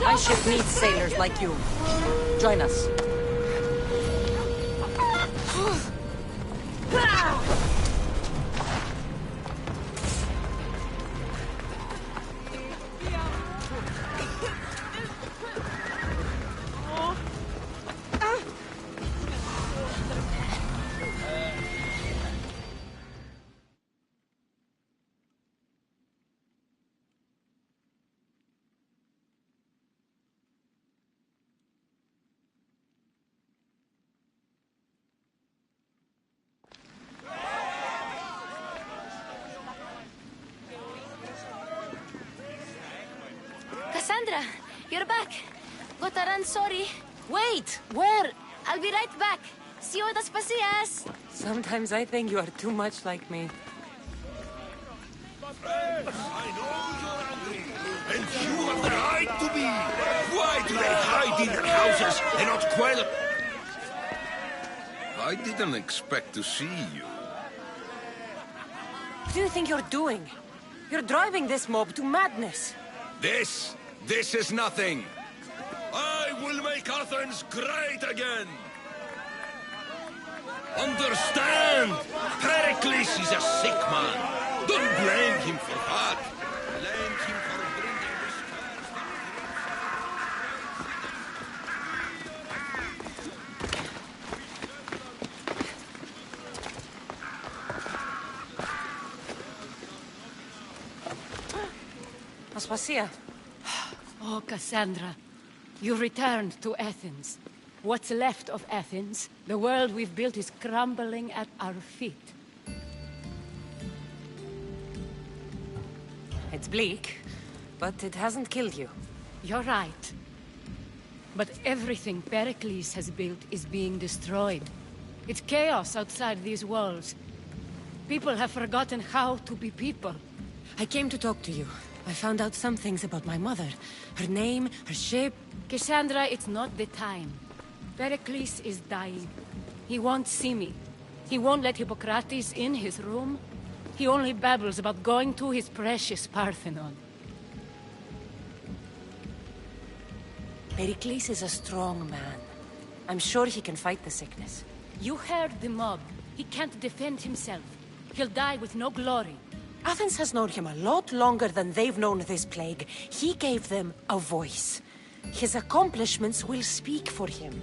S2: My ship needs sailors like you. Join us.
S10: Cassandra, you're back. Gotaran, sorry.
S2: Wait! Where?
S10: I'll be right back. See you at las pasillas.
S2: Sometimes I think you are too much like me.
S4: I know you're angry, and you have the right to be. Why do they hide in their houses and not quarrel? I didn't expect to see you.
S2: What do you think you're doing? You're driving this mob to madness.
S4: This is nothing. I will make Athens great again. Understand? Pericles is a sick man. Don't blame him for that. Blame him for bringing this curse.
S2: Aspasia.
S15: Oh, Cassandra. You returned to Athens. What's left of Athens, the world we've built is crumbling at our feet.
S2: It's bleak, but it hasn't killed you.
S15: You're right. But everything Pericles has built is being destroyed. It's chaos outside these walls. People have forgotten how to be people.
S2: I came to talk to you. I found out some things about my mother. Her name, her ship...
S15: Cassandra, it's not the time. Pericles is dying. He won't see me. He won't let Hippocrates in his room. He only babbles about going to his precious Parthenon.
S2: Pericles is a strong man. I'm sure he can fight the sickness.
S15: You heard the mob. He can't defend himself. He'll die with no glory.
S2: Athens has known him a lot longer than they've known this plague. He gave them a voice. His accomplishments will speak for him.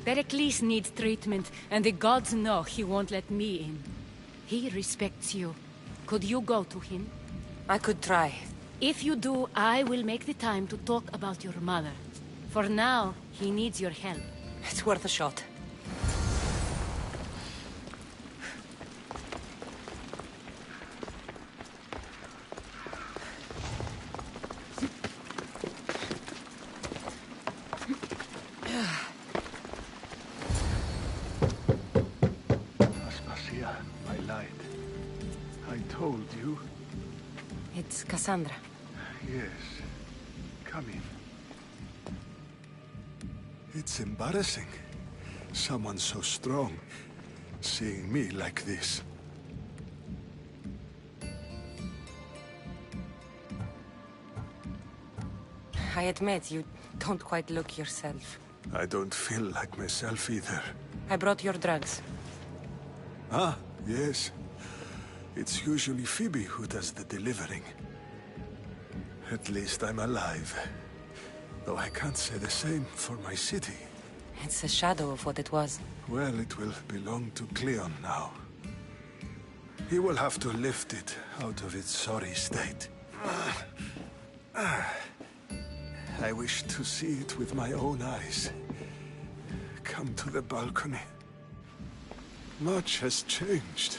S15: Pericles needs treatment, and the gods know he won't let me in. He respects you. Could you go to him?
S2: I could try.
S15: If you do, I will make the time to talk about your mother. For now, he needs your help.
S2: It's worth a shot.
S1: Aspasia, my light. I told you.
S2: It's Cassandra.
S1: Yes. Come in. It's embarrassing. Someone so strong, seeing me like this.
S2: I admit, you don't quite look yourself.
S1: I don't feel like myself either.
S2: I brought your drugs.
S1: Ah, yes. It's usually Phoebe who does the delivering. At least I'm alive. Though I can't say the same for my city.
S2: It's a shadow of what it was.
S1: Well, it will belong to Cleon now. He will have to lift it out of its sorry state. I wish to see it with my own eyes. Come to the balcony. Much has changed.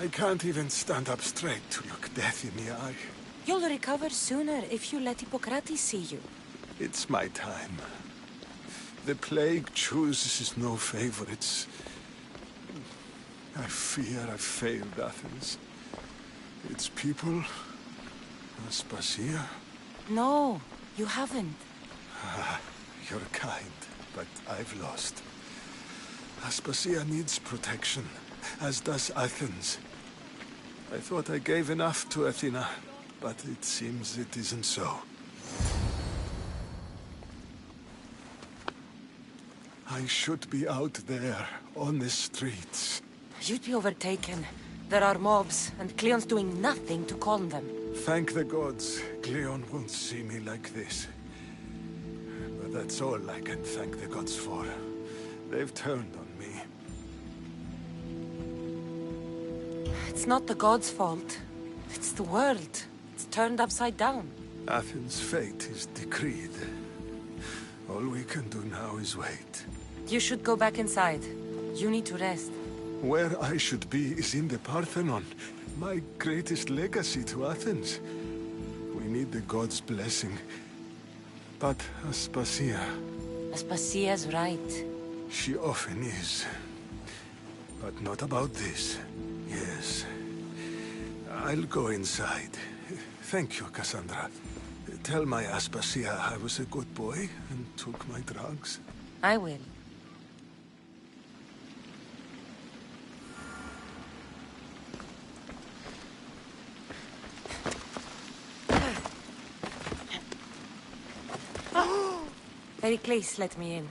S1: I can't even stand up straight to look death in the eye.
S2: You'll recover sooner if you let Hippocrates see you.
S1: It's my time. The plague chooses no favorites. I fear I've failed Athens. Its people... Aspasia?
S2: No, you haven't.
S1: You're kind, but I've lost. Aspasia needs protection, as does Athens. I thought I gave enough to Athena, but it seems it isn't so. I should be out there, on the streets.
S2: You'd be overtaken. There are mobs, and Cleon's doing nothing to calm them.
S1: Thank the gods, Cleon won't see me like this. But that's all I can thank the gods for. They've turned on me.
S2: It's not the gods' fault. It's the world. It's turned upside down.
S1: Athens' fate is decreed. All we can do now is wait.
S2: You should go back inside. You need to rest.
S1: Where I should be is in the Parthenon, my greatest legacy to Athens. We need the gods' blessing. But Aspasia...
S2: Aspasia's right.
S1: She often is. But not about this. Yes. I'll go inside. Thank you, Cassandra. Tell my Aspasia I was a good boy and took my drugs.
S2: I will. Pericles let me in.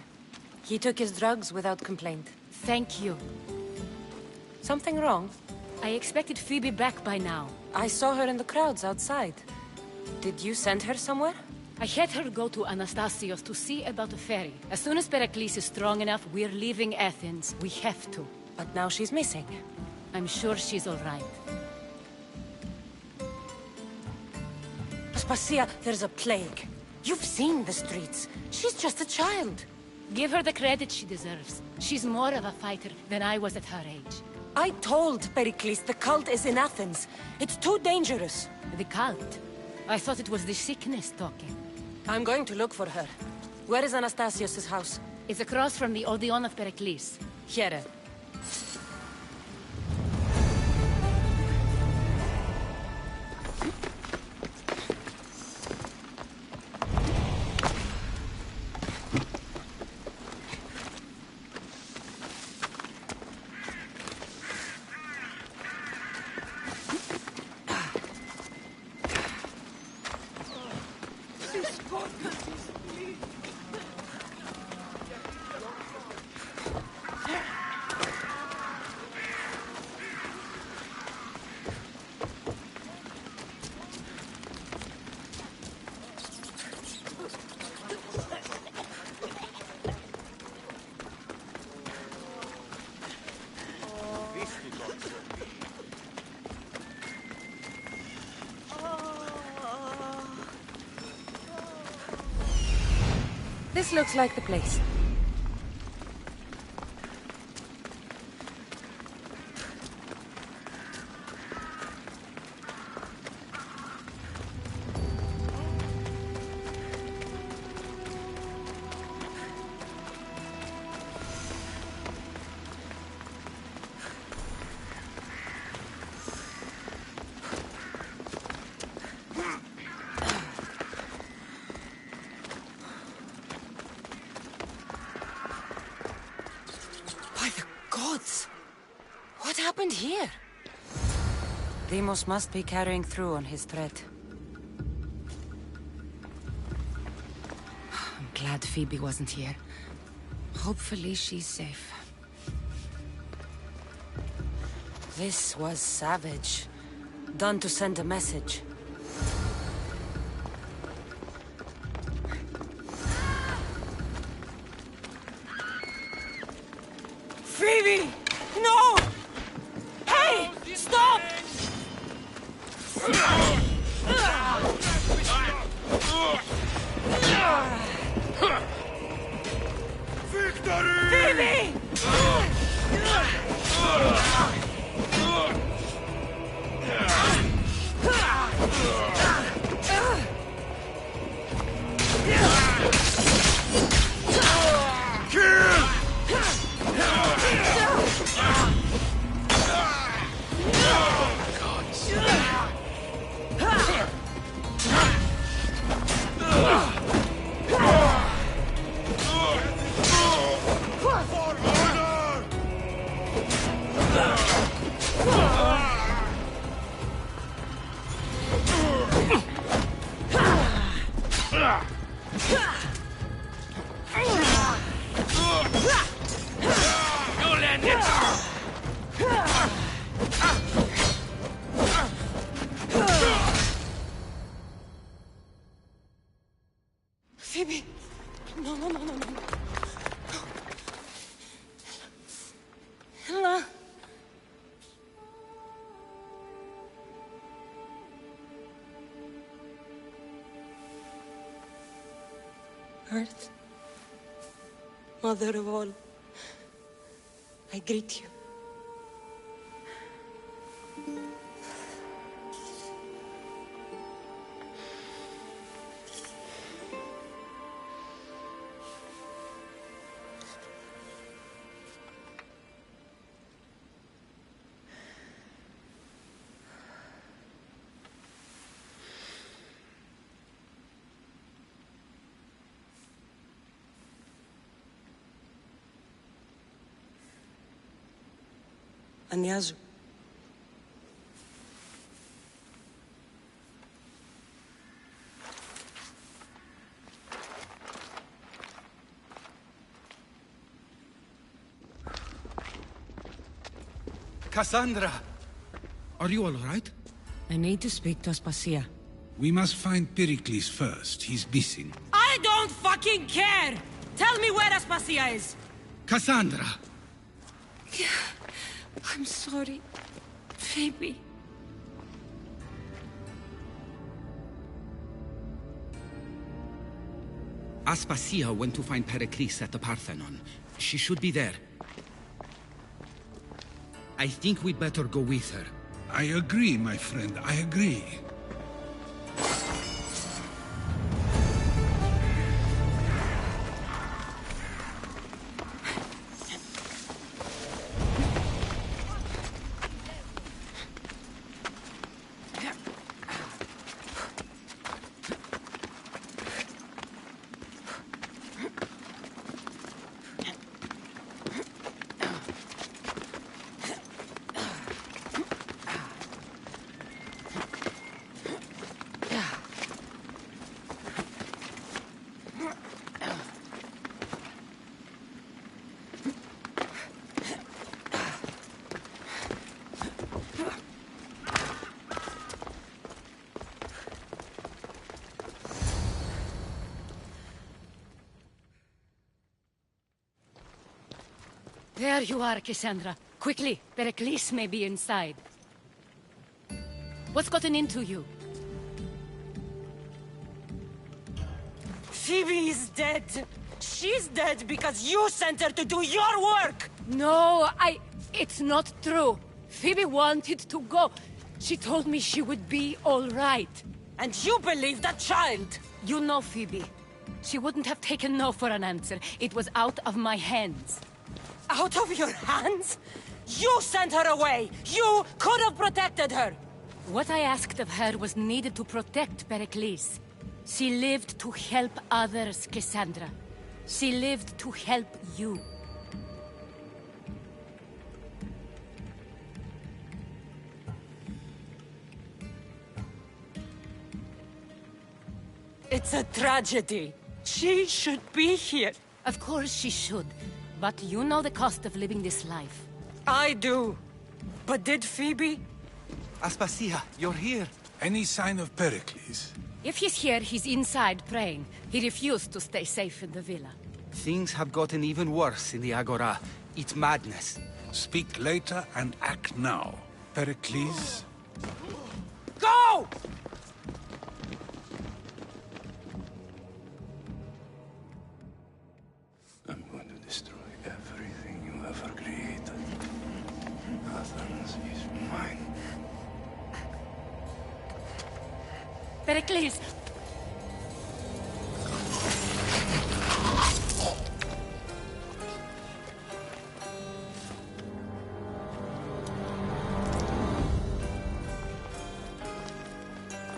S2: He took his drugs without complaint.
S15: Thank you.
S2: Something wrong?
S15: I expected Phoebe back by now.
S2: I saw her in the crowds outside. Did you send her somewhere?
S15: I had her go to Anastasios to see about a ferry. As soon as Pericles is strong enough, we're leaving Athens. We have to.
S2: But now she's missing.
S15: I'm sure she's all right.
S2: Aspasia, there's a plague. You've seen the streets. She's just a child.
S15: Give her the credit she deserves. She's more of a fighter than I was at her age.
S2: I told Pericles the cult is in Athens. It's too dangerous.
S15: The cult? I thought it was the sickness talking.
S2: I'm going to look for her. Where is Anastasius' house?
S15: It's across from the Odeon of Pericles.
S2: Here. This looks like the place. What happened here? Deimos must be carrying through on his threat. I'm glad Phoebe wasn't here. Hopefully she's safe. This was savage. Done to send a message. Phoebe! No! Hey! Stop!
S4: Victory!
S2: Phoebe! Phoebe! No, no, no, no, no. Ella! Earth, Mother of all, I greet you. Ανιάζω.
S17: Cassandra!
S18: Are you all right?
S2: I need to speak to Aspasia.
S18: We must find Pericles first. He's missing.
S2: I don't fucking care! Tell me where Aspasia is!
S18: Cassandra!
S2: I'm sorry, Phoebe.
S17: Aspasia went to find Pericles at the Parthenon. She should be there. I think we'd better go with her.
S18: I agree, my friend, I agree.
S15: There you are, Cassandra. Quickly, Pericles may be inside. What's gotten into you?
S2: Phoebe is dead. She's dead because you sent her to do your work!
S15: No, it's not true. Phoebe wanted to go. She told me she would be all right.
S2: And you believe that child?
S15: You know Phoebe. She wouldn't have taken no for an answer. It was out of my hands.
S2: Out of your hands? You sent her away! You could have protected her!
S15: What I asked of her was needed to protect Pericles. She lived to help others, Cassandra. She lived to help you.
S2: It's a tragedy. She should be here.
S15: Of course she should. But you know the cost of living this life.
S2: I do. But did Phoebe?
S17: Aspasia, you're here.
S18: Any sign of Pericles?
S15: If he's here, he's inside praying. He refused to stay safe in the villa.
S17: Things have gotten even worse in the Agora. It's madness.
S18: Speak later and act now. Pericles?
S2: Go!
S1: I'm going to destroy everything you ever created. Athens is mine.
S15: Pericles!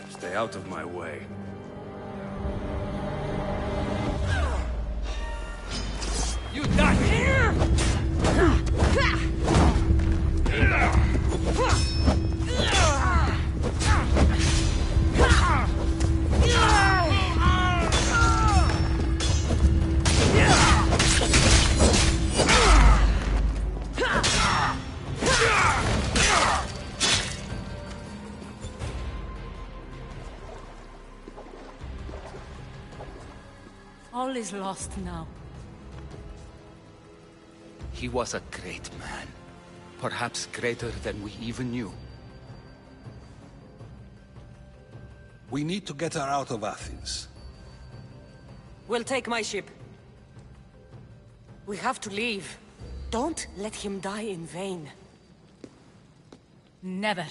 S1: Stay out of my way.
S3: You die here!
S15: All is lost now.
S17: He was a great man. Perhaps greater than we even knew.
S18: We need to get her out of Athens.
S2: We'll take my ship. We have to leave. Don't let him die in vain.
S15: Never.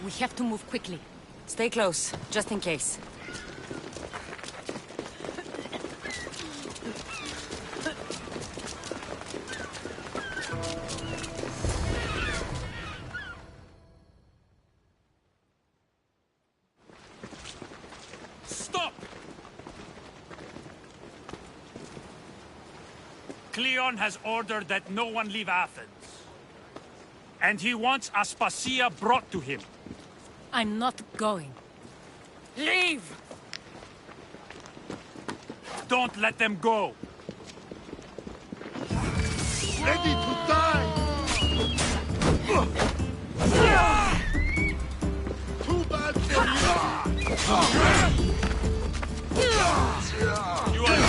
S15: We have to move quickly.
S2: Stay close, just in case.
S5: Stop! Cleon has ordered that no one leave Athens. And he wants Aspasia brought to him.
S15: I'm not going.
S2: Leave!
S5: Don't let them go!
S4: Ready to die! Too bad for you! You are...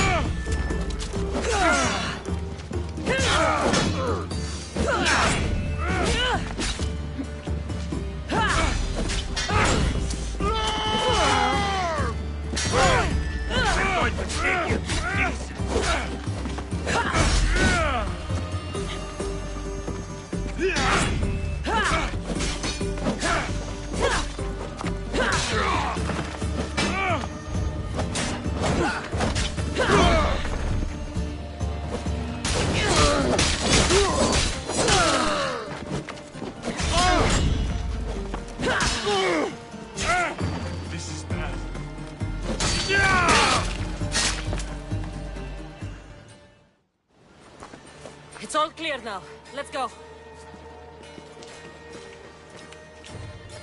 S2: It's all clear now. Let's go.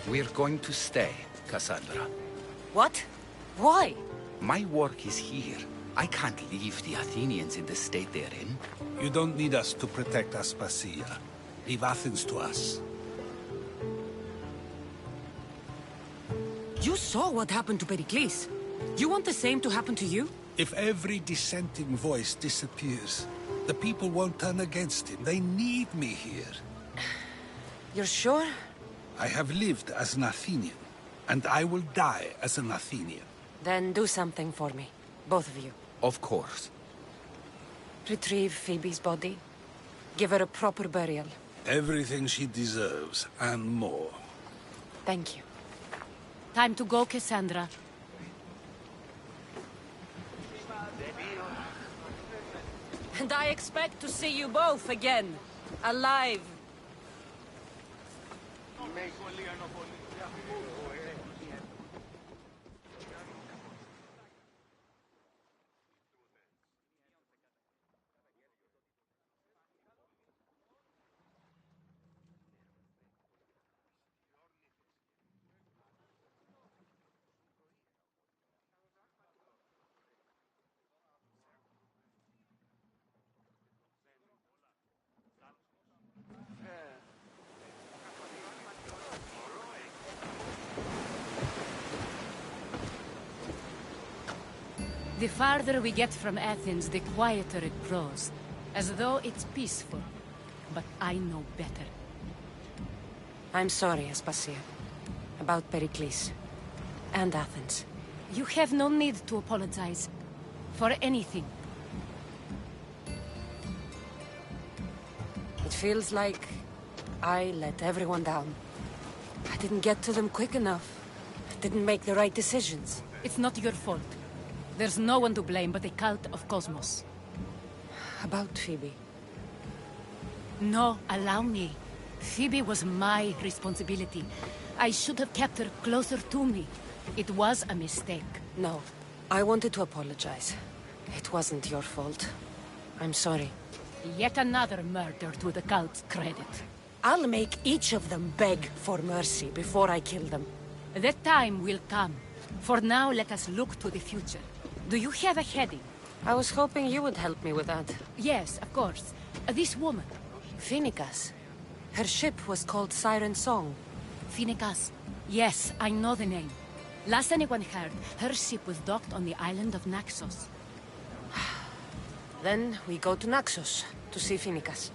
S17: We're going to stay, Cassandra.
S2: What? Why?
S17: My work is here. I can't leave the Athenians in the state they're in.
S18: You don't need us to protect Aspasia. Leave Athens to us.
S2: You saw what happened to Pericles. You want the same to happen to you?
S18: If every dissenting voice disappears, the people won't turn against him. They need me here.
S2: You're sure?
S18: I have lived as an Athenian, and I will die as an Athenian.
S2: Then do something for me. Both of you.
S17: Of course.
S2: Retrieve Phoebe's body. Give her a proper burial.
S18: Everything she deserves, and more.
S2: Thank you.
S15: Time to go, Cassandra.
S2: And I expect to see you both again. Alive.
S15: The farther we get from Athens, the quieter it grows. As though it's peaceful. But I know better.
S2: I'm sorry, Aspasia. About Pericles. And Athens.
S15: You have no need to apologize. For anything.
S2: It feels like I let everyone down. I didn't get to them quick enough. I didn't make the right decisions.
S15: It's not your fault. There's no one to blame but the cult of Cosmos.
S2: About Phoebe.
S15: No, allow me. Phoebe was my responsibility. I should have kept her closer to me. It was a mistake.
S2: No, I wanted to apologize. It wasn't your fault. I'm sorry.
S15: Yet another murder to the cult's credit.
S2: I'll make each of them beg for mercy before I kill them.
S15: That time will come. For now, let us look to the future. Do you have a heading?
S2: I was hoping you would help me with that.
S15: Yes, of course. This woman.
S2: Phoenicas. Her ship was called Siren Song.
S15: Phoenicas. Yes, I know the name. Last anyone heard, her ship was docked on the island of Naxos.
S2: Then we go to Naxos to see Phoenicas.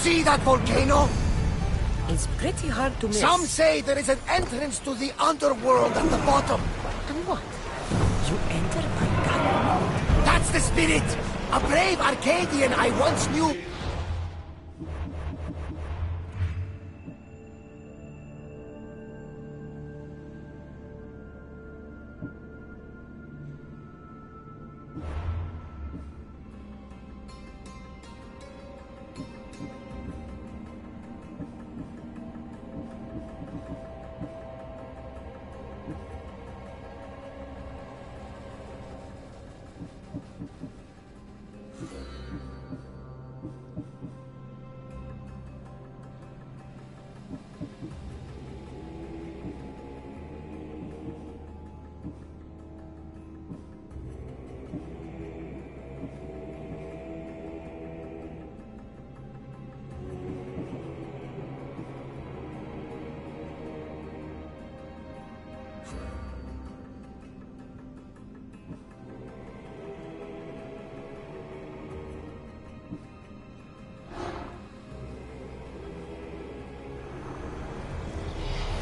S19: see that volcano?
S2: It's pretty hard to miss.
S19: Some say there is an entrance to the underworld at the bottom.
S2: And what? You enter by that road?
S19: That's the spirit! A brave Arcadian I once knew.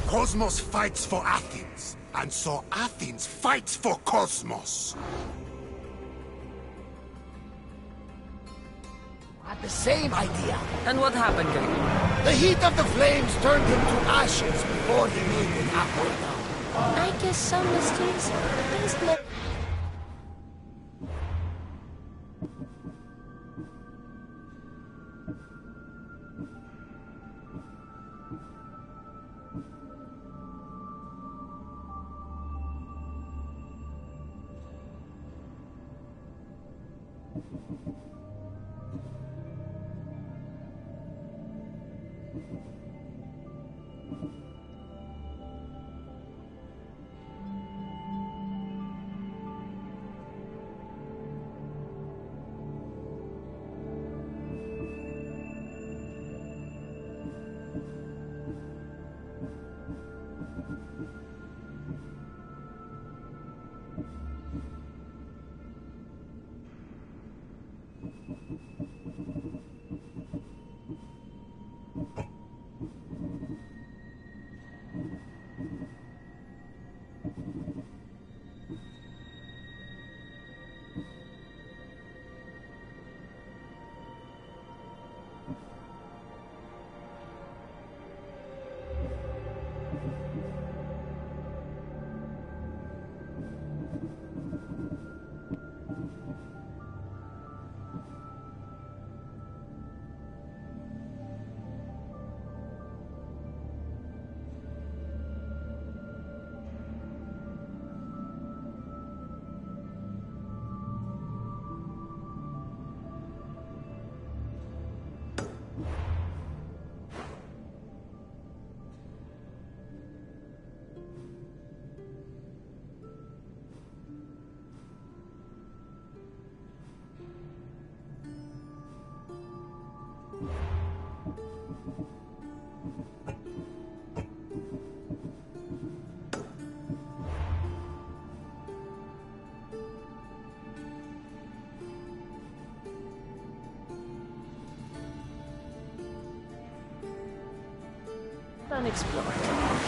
S20: Cosmos fights for Athens, and so Athens fights for Cosmos.
S19: Had the same idea.
S2: And what happened, Gregor?
S19: The heat of the flames turned him to ashes before he made it halfway down.
S15: I guess some mistakes best left.
S2: Unexplored.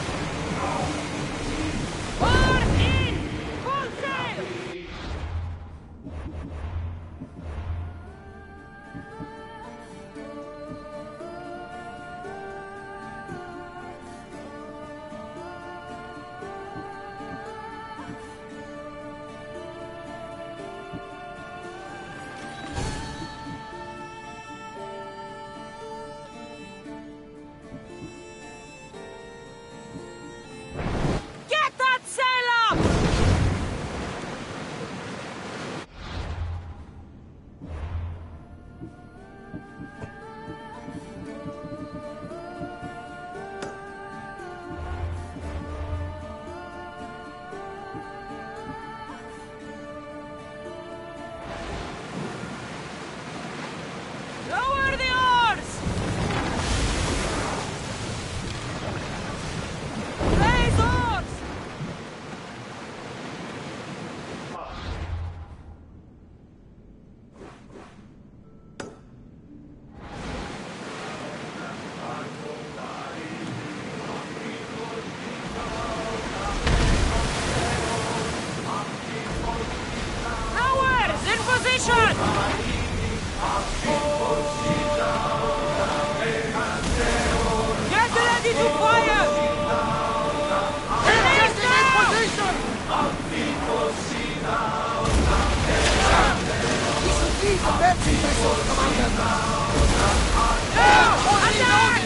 S12: to fire!
S19: Getting in position! We should leave the Mercy vessels, Commander!
S12: Now! Attack!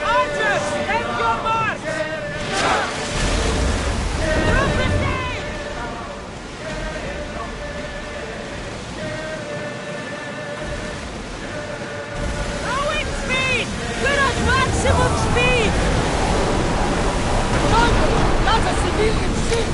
S12: Archers, take your mark! Drop the sail! Rowing speed! We're at maximum speed!
S19: Commander, that's a civilian ship!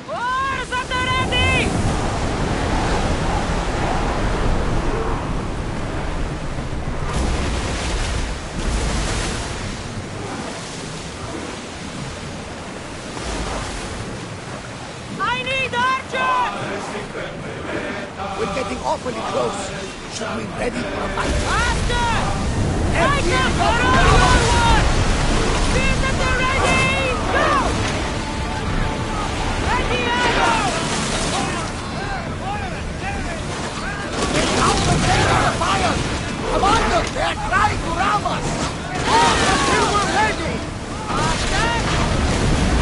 S12: Oars at the ready! I need archers!
S19: We're getting awfully close. Should we ready for a fight?
S12: Faster! Take them for all your one! Spears at the ready! Go! Ready arrow!
S19: Get out of there! Fire! Commander, they are trying to ram us! Hold until we're ready!
S12: Attack!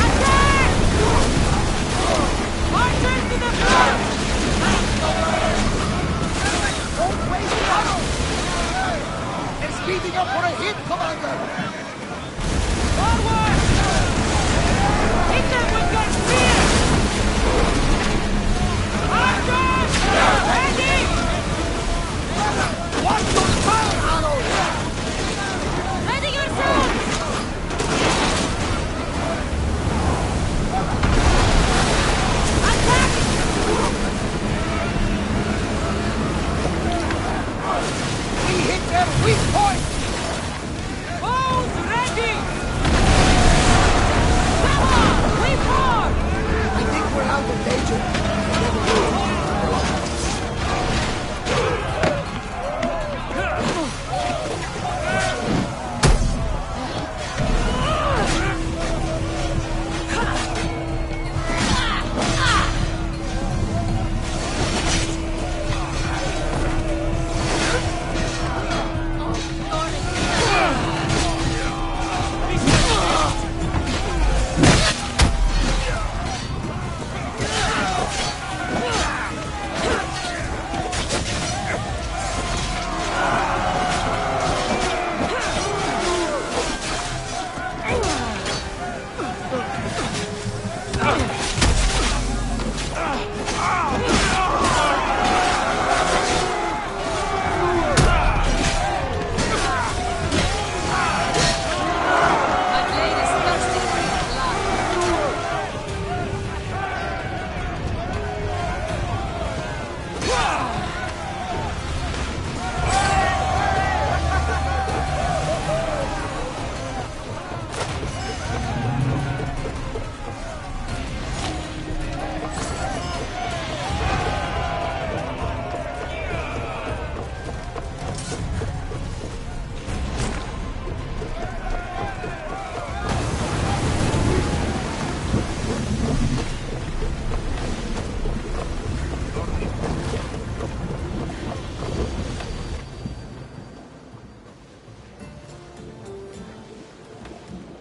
S12: Attack! Archers to the front!
S19: Don't waste arrows! They're speeding up for a hit, Commander!
S12: Forward! Hit them with your spears! Archers! Ready!
S19: Watch your fire arrows!
S12: Ready yourselves! Attack!
S19: We hit their weak point!
S12: Bows ready! Come on! We pour!
S19: I think we're out of danger.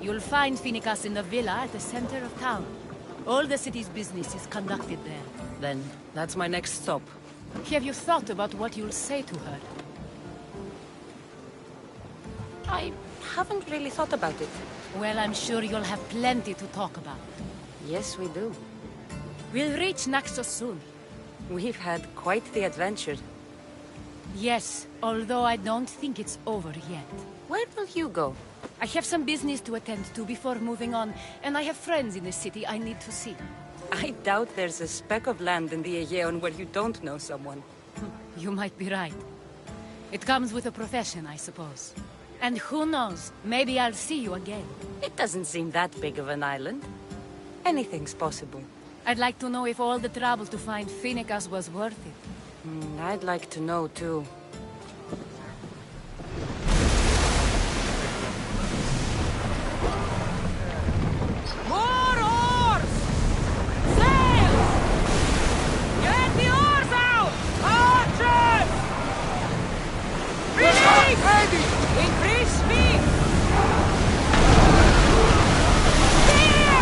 S15: You'll find Finicus in the villa at the center of town. All the city's business is conducted there.
S2: Then, that's my next stop.
S15: Have you thought about what you'll say to her?
S2: I haven't really thought about it.
S15: Well, I'm sure you'll have plenty to talk about.
S2: Yes, we do.
S15: We'll reach Naxos soon.
S2: We've had quite the adventure.
S15: Yes, although I don't think it's over yet.
S2: Where will you go?
S15: I have some business to attend to before moving on, and I have friends in the city I need to see.
S2: I doubt there's a speck of land in the Aegean where you don't know someone.
S15: You might be right. It comes with a profession, I suppose. And who knows, maybe I'll see you again.
S2: It doesn't seem that big of an island. Anything's possible.
S15: I'd like to know if all the trouble to find Finicus was worth it.
S2: I'd like to know, too.
S12: More oars! Sails! Get the oars out! Archers! Release! Ready! Increase speed! Steer!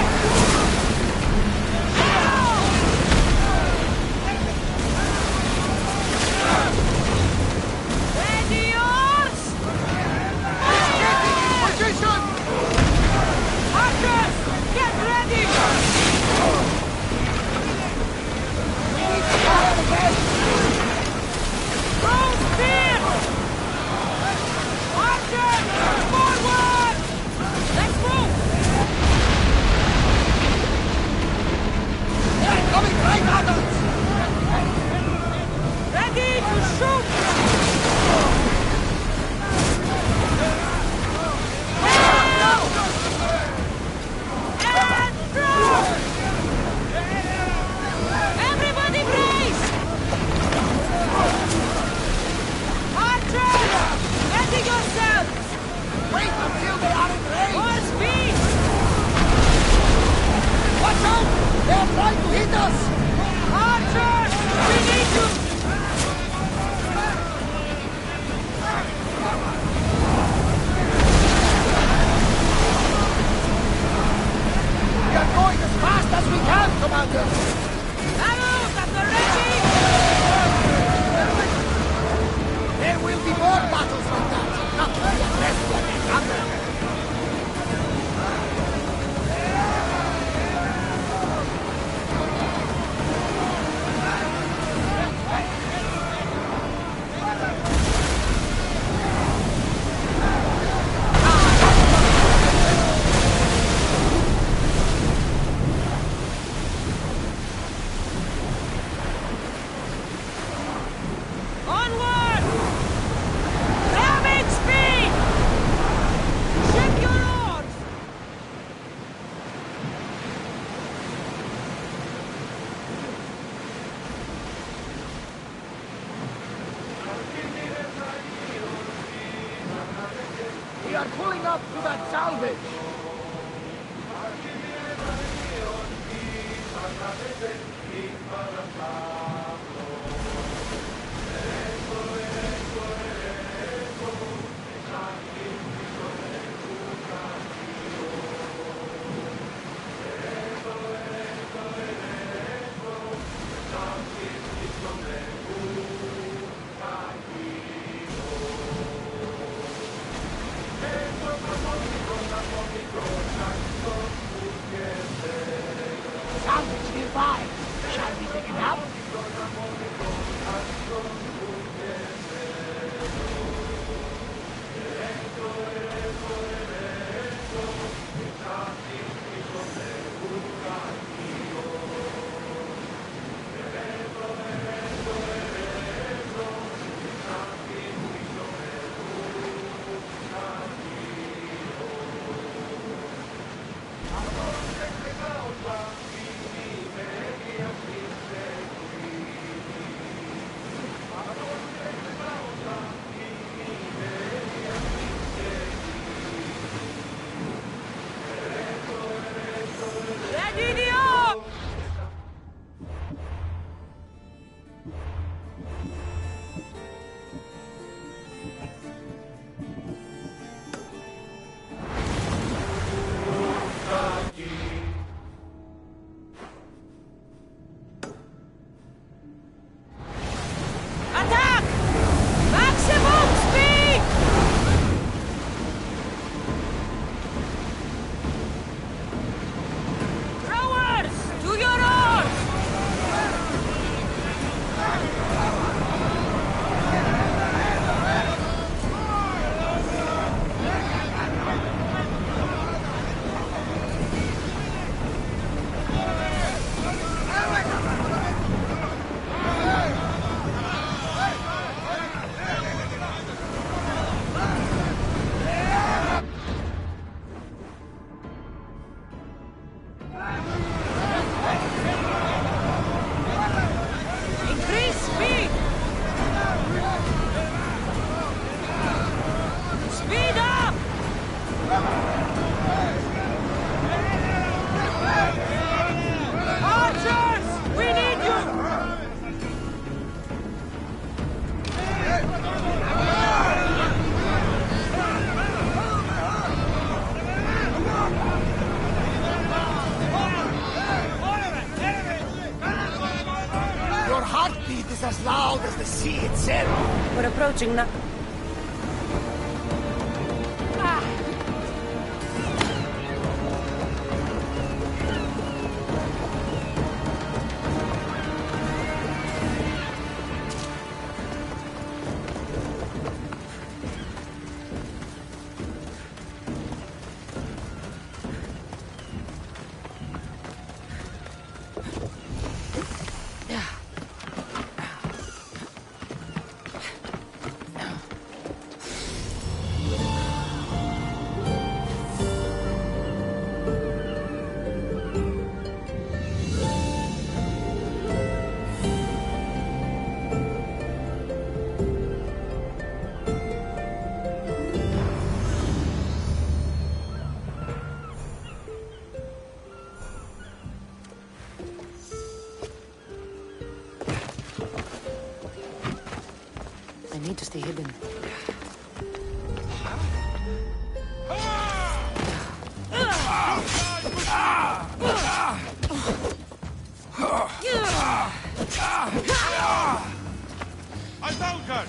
S12: Ready oars!
S19: Position!
S12: Archers! Get ready!
S19: We need to fire again!
S12: Full speed! Archers! Forward! Let's move!
S19: They're coming right at us!
S12: Ready to shoot! And throw! Everybody brace! Archers! Ready yourselves!
S19: Wait until they are in range!
S12: More speed!
S19: Watch out! They're trying to hit us!
S12: Archers! We need you!
S19: We are going as fast as we can, Commander!
S12: Arrows at the ready!
S19: There will be more battles like that! Not to be addressed like a thunder!
S12: Onward! Damage speed! Ship your oars!
S19: We are pulling up to that salvage! Salvage nearby! Shall we pick it up? sea itself.
S2: We're approaching now. I need to stay hidden.
S12: I found her!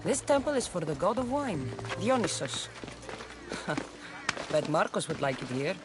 S2: This temple is for the god of wine, Dionysus. Bet Marcos would like it here.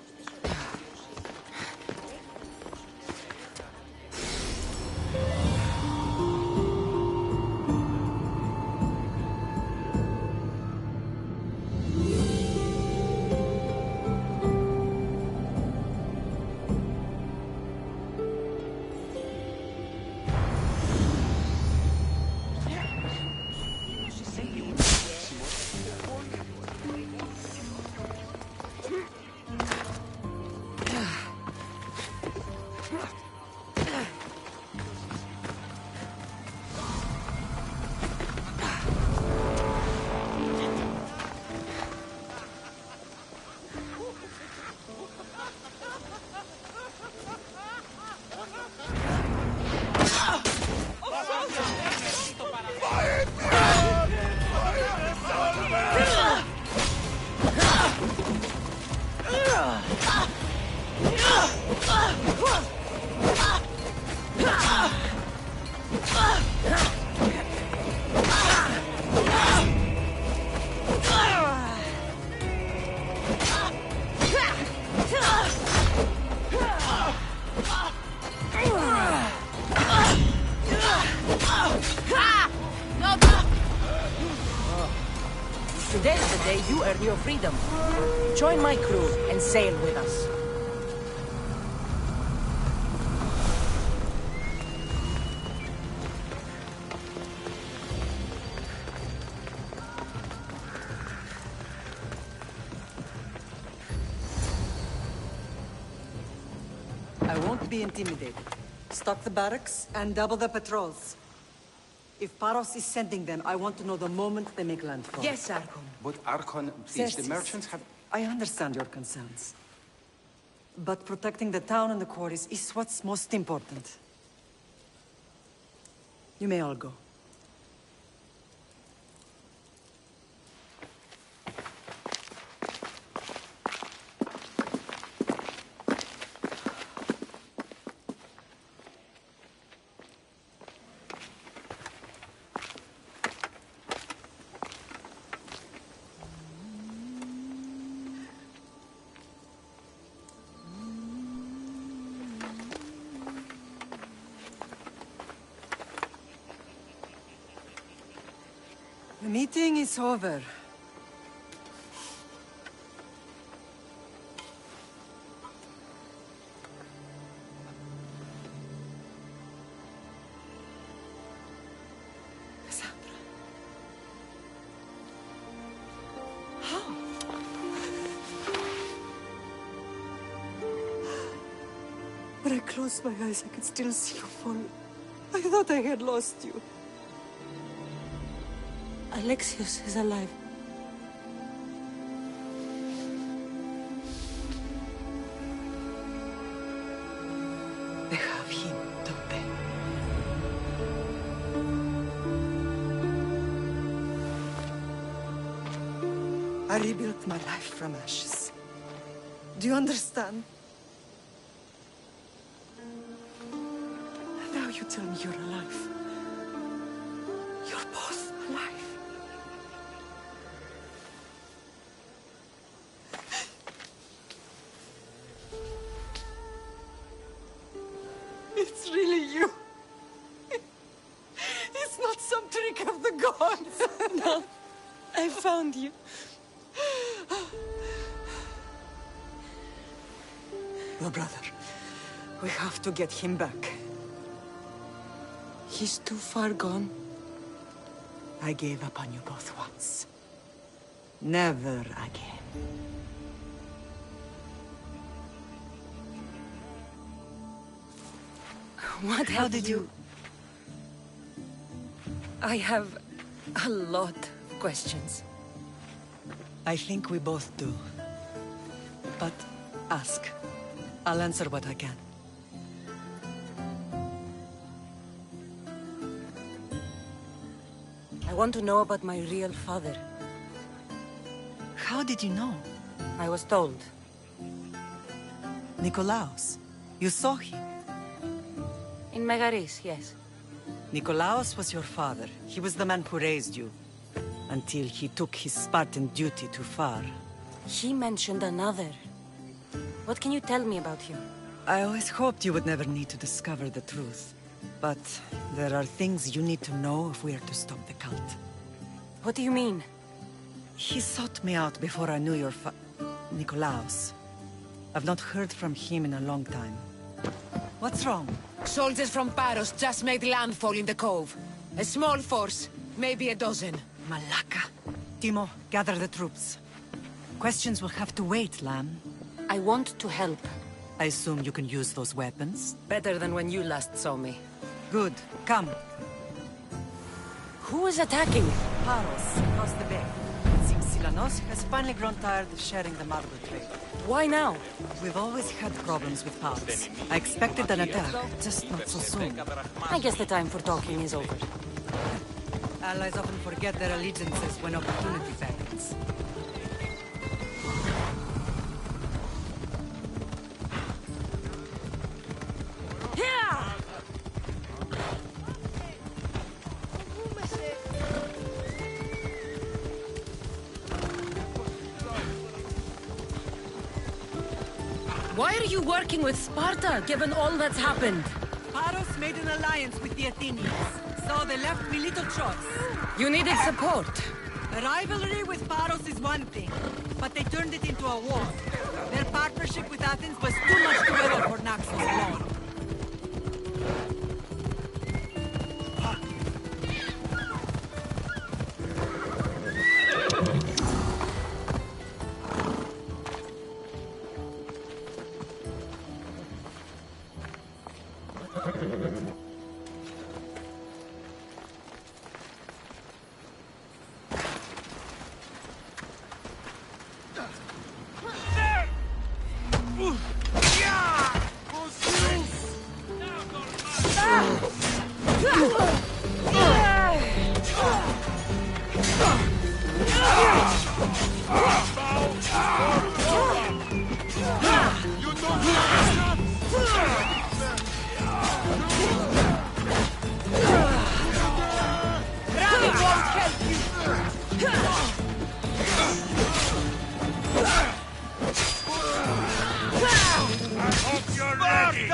S2: Today's the day you earn your freedom. Join my crew and sail with us.
S21: I won't be intimidated. Stock the barracks and double the patrols. If Paros is sending them, I want to know the moment they make landfall.
S8: Yes, Archon.
S17: But Archon, please, the
S21: Xerxes,
S17: merchants have...
S21: I understand your concerns. But protecting the town and the quarries is what's most important. You may all go. The meeting is over. Cassandra. How? When I closed my eyes, I could still see you fall. I thought I had lost you. Alexios is alive. They have him, don't they? I rebuilt my life from ashes. Do you understand? Now you tell me you're alive. You're both alive. It's really you. It's not some trick of the gods. No, I found you. Your brother. We have to get him back. He's too far gone. I gave up on you both once. Never again.
S2: What
S21: How did you...
S2: I have a lot of questions.
S21: I think we both do. But ask. I'll answer what I can.
S2: I want to know about my real father.
S21: How did you know?
S2: I was told.
S21: Nikolaos. You saw him.
S2: In Megaris, yes.
S21: Nikolaos was your father. He was the man who raised you. Until he took his Spartan duty too far.
S2: He mentioned another. What can you tell me about him?
S21: I always hoped you would never need to discover the truth. But there are things you need to know if we are to stop the cult.
S2: What do you mean?
S21: He sought me out before I knew your Nikolaos. I've not heard from him in a long time. What's wrong?
S8: Soldiers from Paros just made landfall in the cove. A small force, maybe a dozen.
S21: Malaka. Timo, gather the troops. Questions will have to wait, Lamb.
S2: I want to help.
S21: I assume you can use those weapons?
S2: Better than when you last saw me.
S21: Good. Come.
S2: Who is attacking?
S21: Paros, across the bay. It seems Silanos has finally grown tired of sharing the marble trade.
S2: Why now?
S21: We've always had problems with Paros. I expected an attack, just not so soon.
S2: I guess the time for talking is over.
S21: Allies often forget their allegiances when opportunity beckons.
S2: Why are you working with Sparta, given all that's happened?
S21: Paros made an alliance with the Athenians, so they left me little choice.
S2: You needed support.
S21: A rivalry with Paros is one thing, but they turned it into a war. Their partnership with Athens was too much to weather for Naxos alone.
S12: Running won't help you!
S5: I hope you're ready!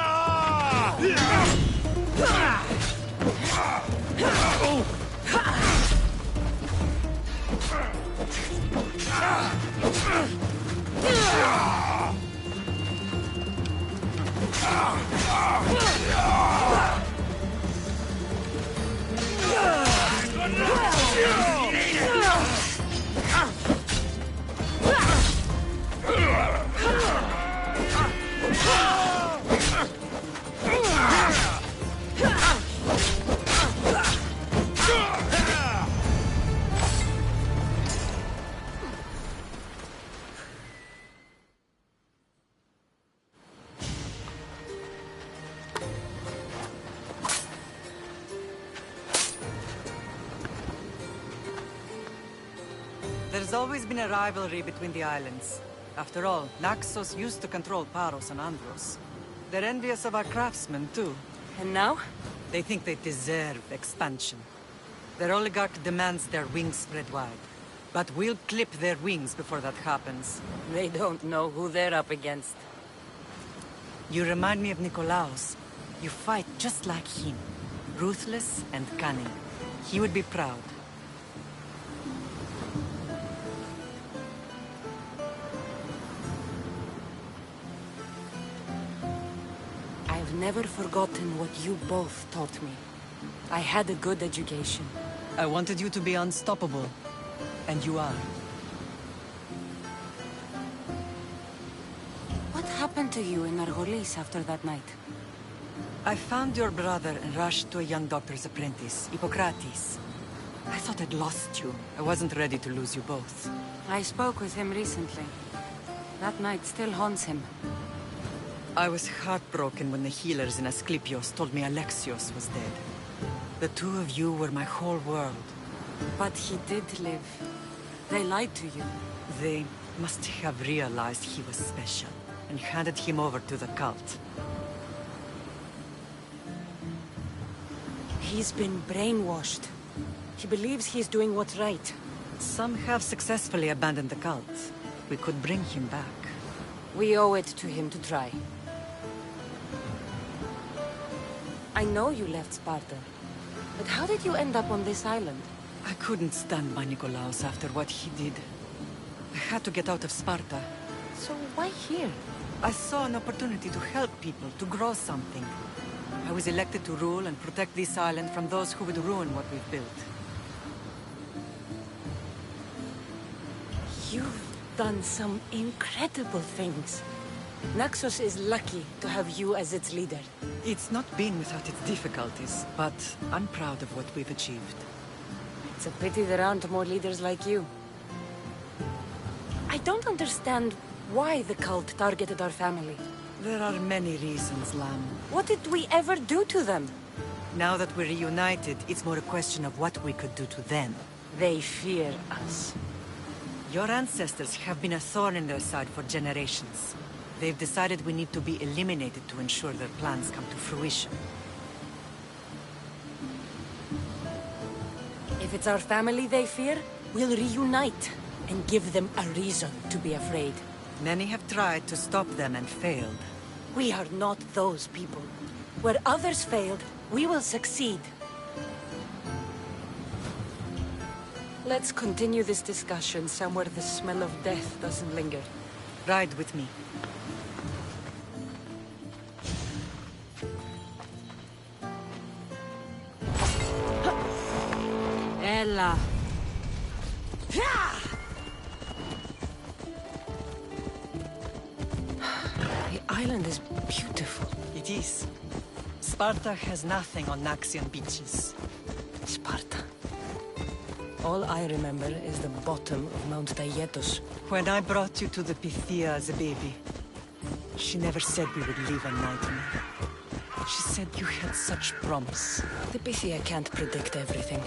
S21: There's always been a rivalry between the islands. After all, Naxos used to control Paros and Andros. They're envious of our craftsmen, too.
S2: And now?
S21: They think they deserve expansion. Their oligarch demands their wings spread wide. But we'll clip their wings before that happens.
S2: They don't know who they're up against.
S21: You remind me of Nikolaos. You fight just like him. Ruthless and cunning. He would be proud.
S2: I've never forgotten what you both taught me. I had a good education.
S21: I wanted you to be unstoppable. And you are.
S2: What happened to you in Argolis after that night?
S21: I found your brother and rushed to a young doctor's apprentice, Hippocrates. I thought I'd lost you. I wasn't ready to lose you both.
S2: I spoke with him recently. That night still haunts him.
S21: I was heartbroken when the healers in Asclepios told me Alexios was dead. The two of you were my whole world.
S2: But he did live. They lied to you.
S21: They must have realized he was special and handed him over to the cult.
S2: He's been brainwashed. He believes he's doing what's right.
S21: Some have successfully abandoned the cult. We could bring him back.
S2: We owe it to him to try. I know you left Sparta, but how did you end up on this island?
S21: I couldn't stand by Nikolaos after what he did. I had to get out of Sparta.
S2: So why here?
S21: I saw an opportunity to help people, to grow something. I was elected to rule and protect this island from those who would ruin what we've built.
S2: You've done some incredible things. Naxos is lucky to have you as its leader.
S21: It's not been without its difficulties, but I'm proud of what we've achieved.
S2: It's a pity there aren't more leaders like you. I don't understand why the cult targeted our family.
S21: There are many reasons, Lam.
S2: What did we ever do to them?
S21: Now that we're reunited, it's more a question of what we could do to them.
S2: They fear us.
S21: Your ancestors have been a thorn in their side for generations. They've decided we need to be eliminated to ensure their plans come to fruition.
S2: If it's our family they fear, we'll reunite and give them a reason to be afraid.
S21: Many have tried to stop them and failed.
S2: We are not those people. Where others failed, we will succeed. Let's continue this discussion somewhere the smell of death doesn't linger.
S21: Ride with me.
S2: Ella. The island is beautiful.
S21: It is. Sparta has nothing on Naxian beaches.
S2: Sparta. All I remember is the bottom of Mount Taygetos.
S21: When I brought you to the Pythia as a baby, she never said we would live a nightmare. She said you had such promise.
S2: The Pythia can't predict everything.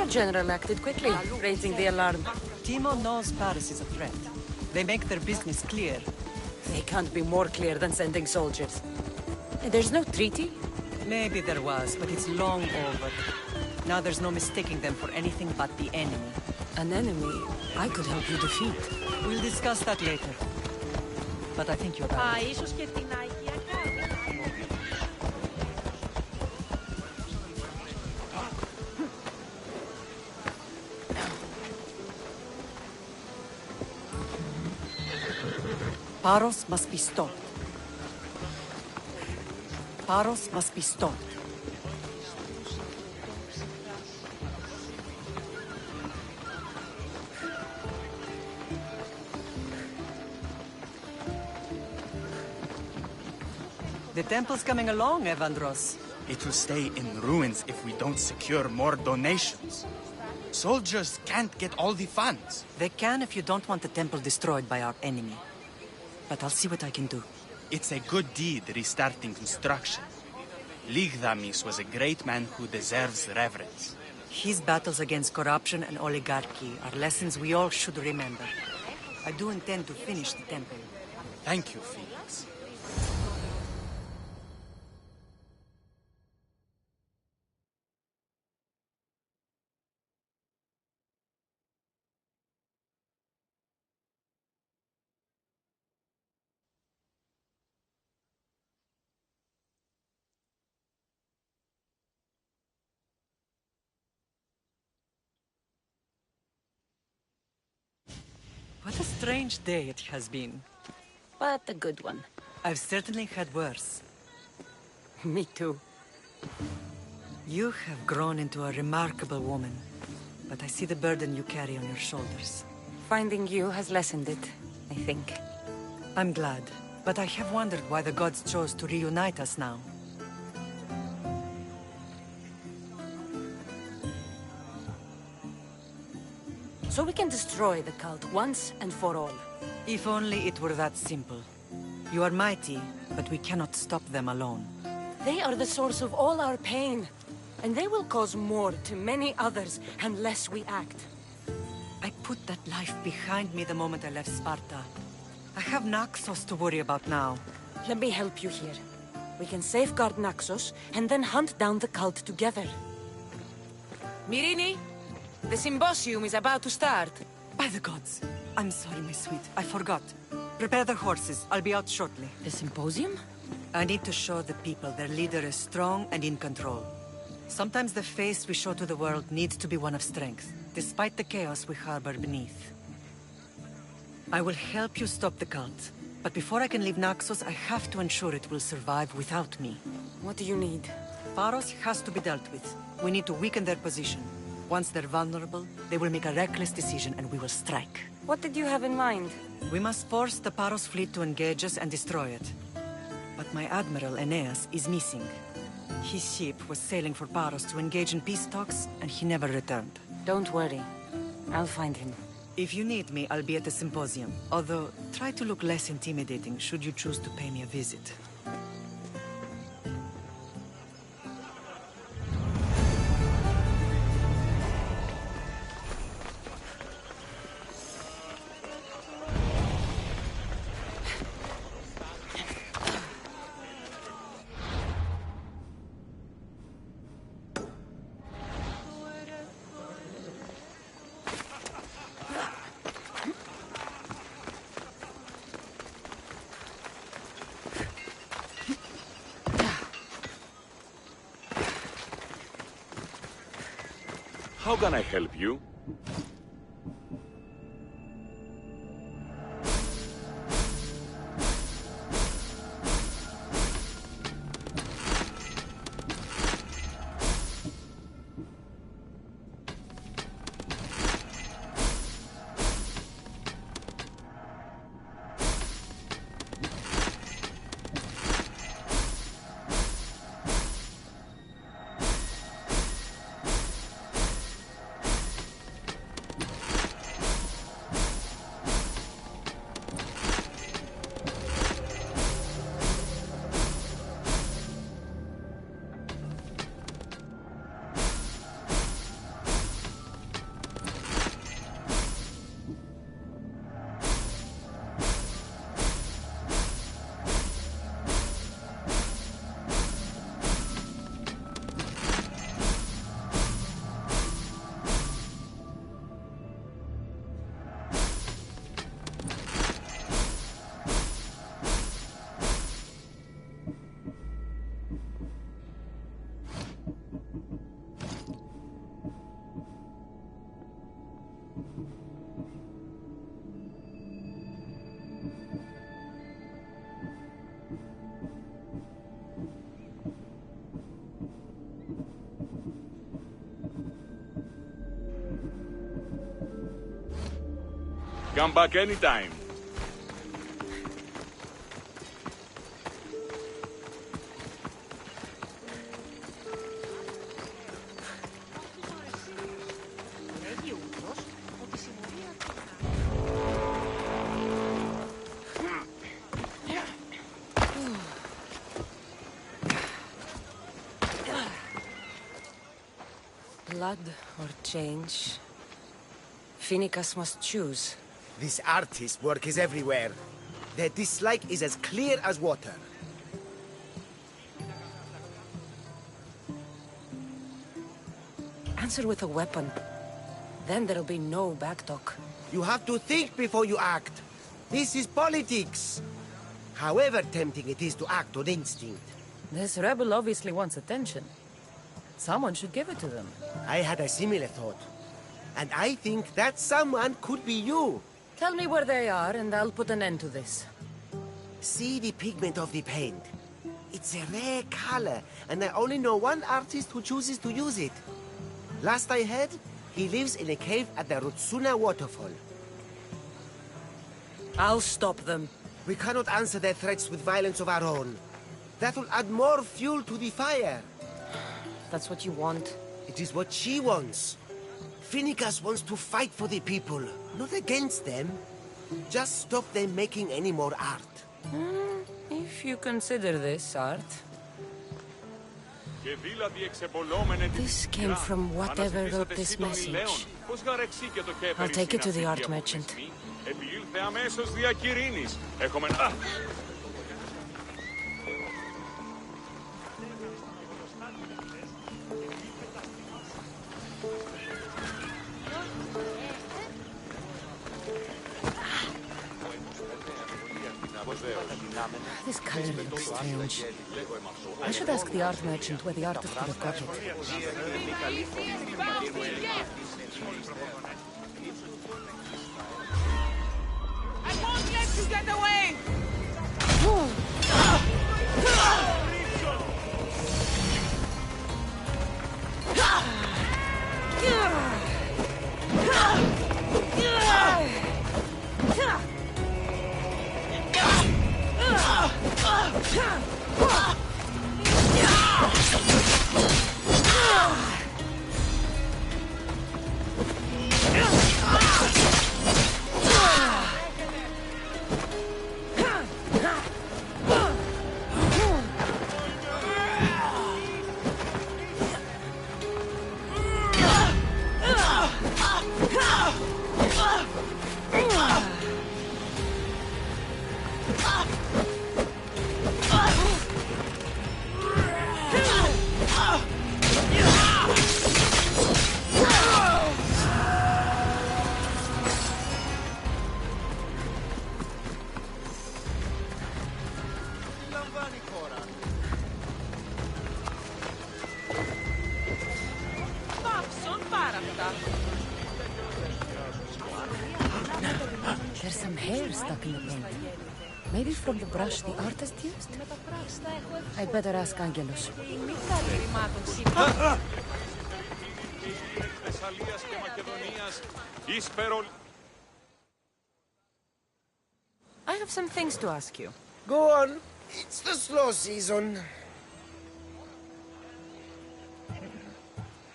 S2: General acted quickly, raising the alarm.
S21: Timo knows Paris is a threat. They make their business clear.
S2: They can't be more clear than sending soldiers. There's no treaty?
S21: Maybe there was, but it's long over. Now there's no mistaking them for anything but the enemy.
S2: An enemy I could help you defeat.
S21: We'll discuss that later. But I think you're right.
S12: ίσως και την Αγία
S21: Paros must be stopped. Paros must be stopped. The temple's coming along, Evandros.
S11: It will stay in ruins if we don't secure more donations. Soldiers can't get all the funds.
S21: They can if you don't want the temple destroyed by our enemy. But I'll see what I can do.
S11: It's a good deed restarting construction. Ligdamis was a great man who deserves reverence.
S21: His battles against corruption and oligarchy are lessons we all should remember. I do intend to finish the temple.
S11: Thank you, Felix.
S21: What a strange day it has been.
S2: But a good one.
S21: I've certainly had worse.
S2: Me too.
S21: You have grown into a remarkable woman, but I see the burden you carry on your shoulders.
S2: Finding you has lessened it, I think.
S21: I'm glad, but I have wondered why the gods chose to reunite us now.
S2: So we can destroy the cult once and for all.
S21: If only it were that simple. You are mighty, but we cannot stop them alone.
S2: They are the source of all our pain. And they will cause more to many others unless we act.
S21: I put that life behind me the moment I left Sparta. I have Naxos to worry about now.
S2: Let me help you here. We can safeguard Naxos and then hunt down the cult together. Myrrine, the symposium is about to start.
S21: By the gods. I'm sorry, my sweet. I forgot. Prepare the horses. I'll be out shortly.
S2: The symposium?
S21: I need to show the people their leader is strong and in control. Sometimes the face we show to the world needs to be one of strength, despite the chaos we harbor beneath. I will help you stop the cult, but before I can leave Naxos, I have to ensure it will survive without me.
S2: What do you need?
S21: Pharos has to be dealt with. We need to weaken their position. Once they're vulnerable, they will make a reckless decision and we will strike.
S2: What did you have in mind?
S21: We must force the Paros fleet to engage us and destroy it. But my admiral, Aeneas, is missing. His ship was sailing for Paros to engage in peace talks, and he never returned.
S2: Don't worry. I'll find him.
S21: If you need me, I'll be at the symposium. Although, try to look less intimidating should you choose to pay me a visit.
S6: How can I help you? Come back anytime.
S2: Blood or change? Finicus must choose.
S13: This artist's work is everywhere. Their dislike is as clear as water.
S2: Answer with a weapon. Then there'll be no backtalk.
S13: You have to think before you act. This is politics. However tempting it is to act on instinct.
S22: This rebel obviously wants attention. Someone should give it to them.
S13: I had a similar thought. And I think that someone could be you.
S22: Tell me where they are, and I'll put an end to this.
S13: See the pigment of the paint. It's a rare color, and I only know one artist who chooses to use it. Last I heard, he lives in a cave at the Rotsuna waterfall.
S2: I'll stop them.
S13: We cannot answer their threats with violence of our own. That will add more fuel to the fire.
S2: That's what you want.
S13: It is what she wants. Finicus wants to fight for the people, not against them. Just stop them making any more art.
S22: If you consider this art.
S2: This came from whatever wrote this message. I'll take it to the art merchant.
S22: This color looks strange. I should ask the art merchant where the artist could have got it.
S12: I won't let you get away!
S22: There's some hair stuck in the paint. Maybe from the brush the artist used? I'd better ask Angelus. I have some things to ask you.
S13: Go on. It's the slow season.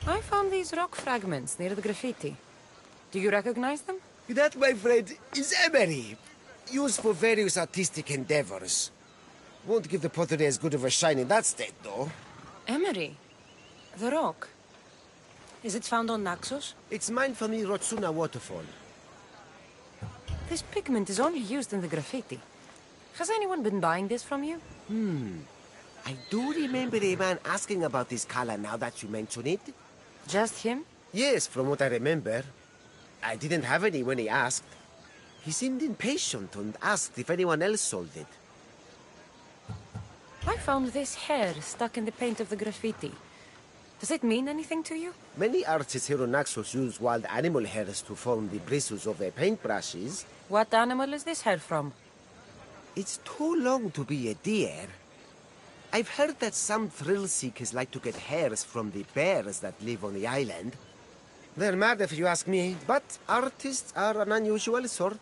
S22: I found these rock fragments near the graffiti. Do you recognize them?
S13: That, my friend, is emery. Used for various artistic endeavors. Won't give the pottery as good of a shine in that state, though.
S2: Emery? The rock? Is it found on Naxos?
S13: It's mined from the Rotsuna waterfall.
S22: This pigment is only used in the graffiti. Has anyone been buying this from you?
S13: I do remember a man asking about this color now that you mention it.
S22: Just him?
S13: Yes, from what I remember. I didn't have any when he asked. He seemed impatient and asked if anyone else sold it.
S22: I found this hair stuck in the paint of the graffiti. Does it mean anything to you?
S13: Many artists here on Naxos use wild animal hairs to form the bristles of their paintbrushes.
S22: What animal is this hair from?
S13: It's too long to be a deer. I've heard that some thrill seekers like to get hairs from the bears that live on the island. They're mad if you ask me, but artists are an unusual sort.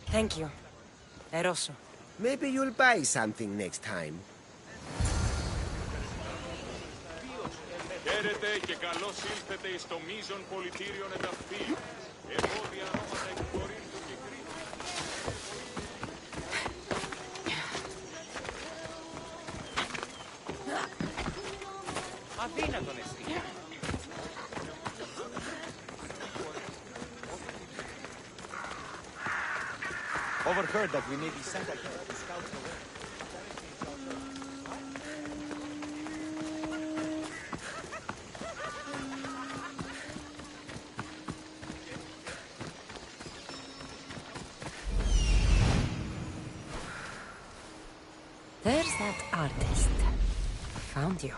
S2: Thank you. Eroso.
S13: Maybe you'll buy something next time.
S6: Χαίρετε και καλώς ήλθετε εις το μείζον πολιτήριον εδαφείο. Εμπόδια αρώματα εκ Κορίνθου και Κρήτου.
S11: Αδύνατον εσύ. Overheard that we may be sent ahead to scout the way.
S2: There's that artist. Found you.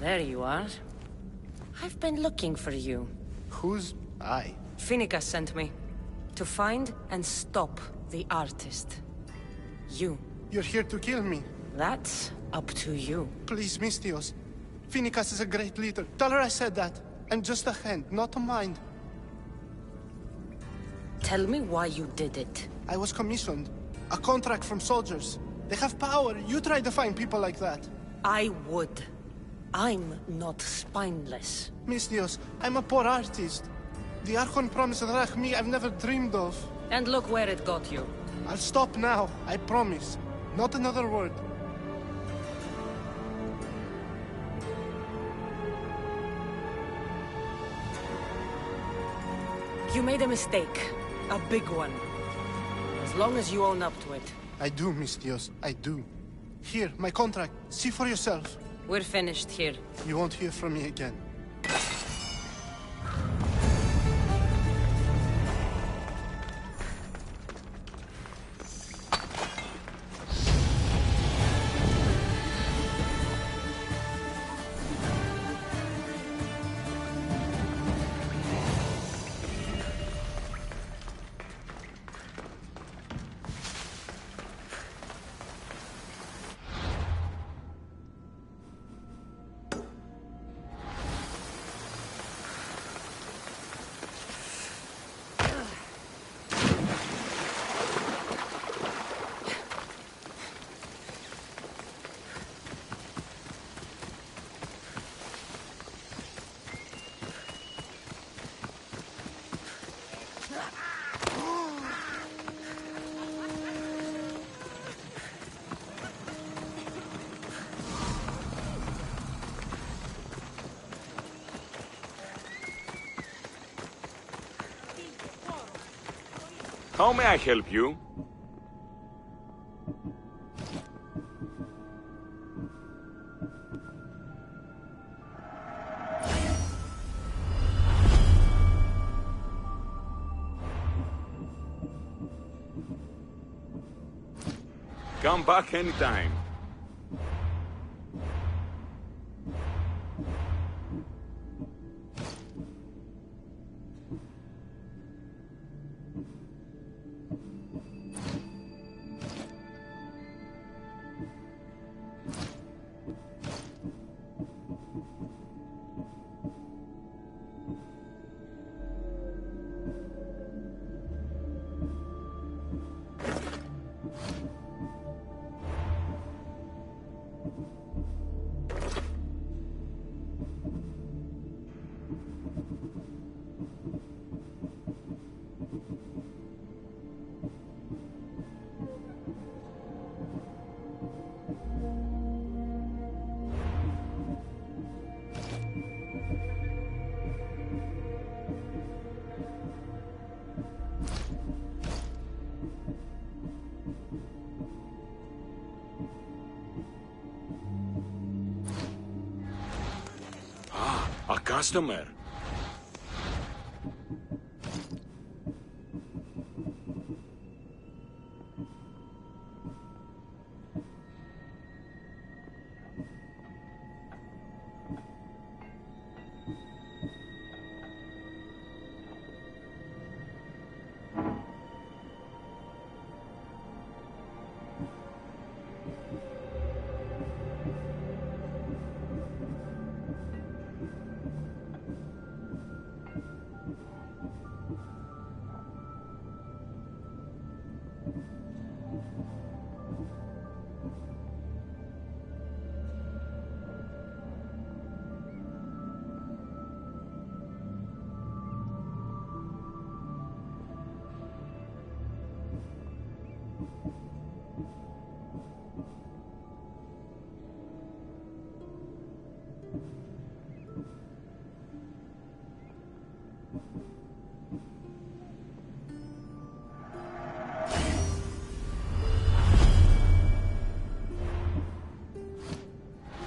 S2: There you are. I've been looking for you.
S11: Who's I?
S2: Finicus sent me. To find and stop the artist. You.
S9: You're here to kill me.
S2: That's up to you.
S9: Please, Mistios. Finicus is a great leader. Tell her I said that. And just a hand, not a mind.
S2: Tell me why you did it.
S9: I was commissioned. A contract from soldiers. They have power. You try to find people like that.
S2: I would. I'm not spineless.
S9: Mistios, I'm a poor artist. The Archon promised Rach me I've never dreamed of.
S2: And look where it got you.
S9: I'll stop now, I promise. Not another word.
S2: You made a mistake. A big one. As long as you own up to it.
S9: I do, Mistios, I do. Here, my contract. See for yourself.
S2: We're finished here.
S9: You won't hear from me again.
S6: How may I help you? Come back anytime. A customer.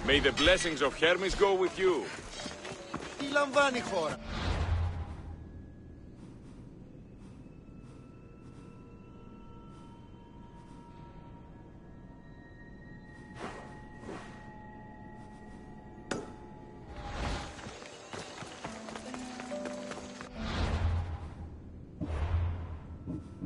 S6: May the blessings of Hermes go with you.
S19: Τι λαμβάνει η χώρα?
S15: It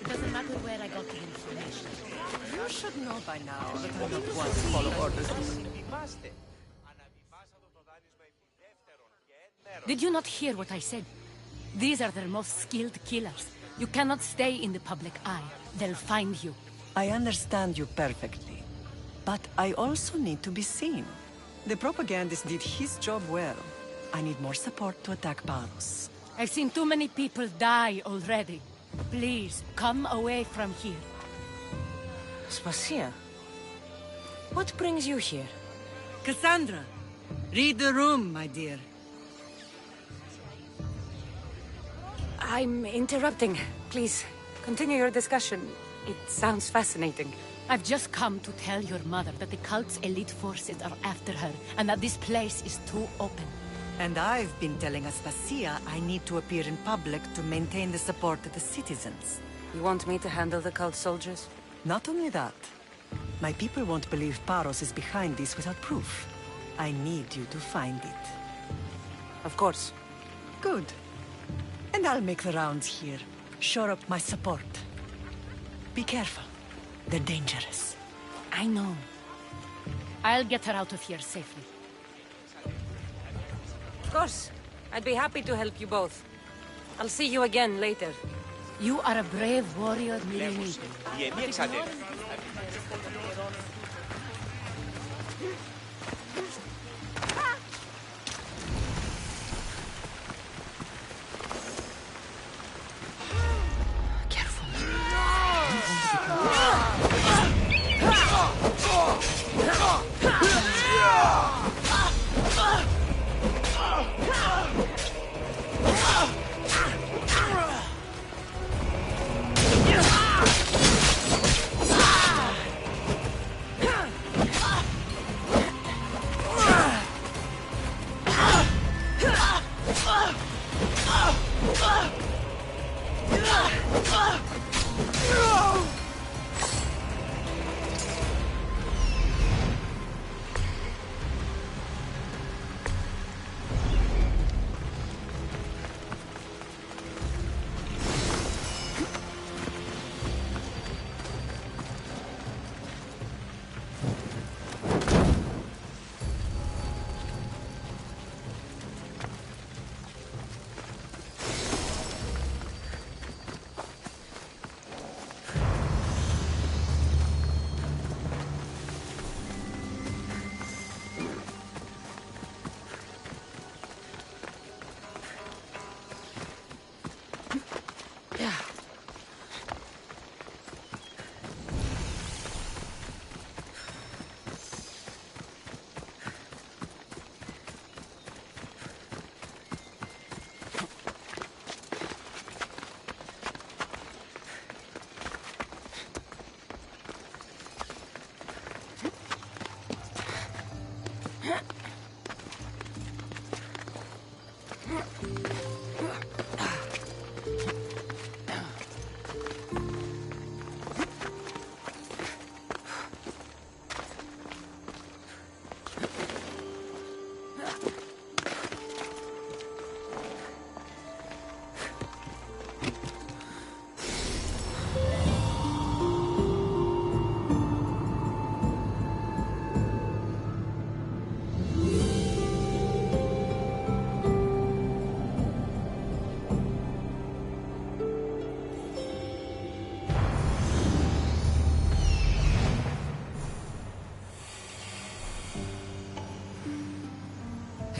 S15: doesn't matter where I got the information.
S21: You should know by now that I'm not one to follow orders.
S15: Did you not hear what I said? These are their most skilled killers. You cannot stay in the public eye. They'll find you.
S21: I understand you perfectly. But I also need to be seen. The propagandist did his job well. I need more support to attack Paros.
S15: I've seen too many people die already. Please, come away from here.
S2: Spasia, what brings you here?
S21: Cassandra, read the room, my dear.
S2: I'm interrupting. Please, continue your discussion. It sounds fascinating.
S15: I've just come to tell your mother that the cult's elite forces are after her, and that this place is too open.
S21: And I've been telling Aspasia I need to appear in public to maintain the support of the citizens.
S2: You want me to handle the cult soldiers?
S21: Not only that. My people won't believe Paros is behind this without proof. I need you to find it.
S2: Of course.
S21: Good. And I'll make the rounds here. Shore up my support. Be careful. They're dangerous.
S2: I know.
S15: I'll get her out of here safely.
S2: Of course. I'd be happy to help you both. I'll see you again later.
S15: You are a brave warrior, Mirini.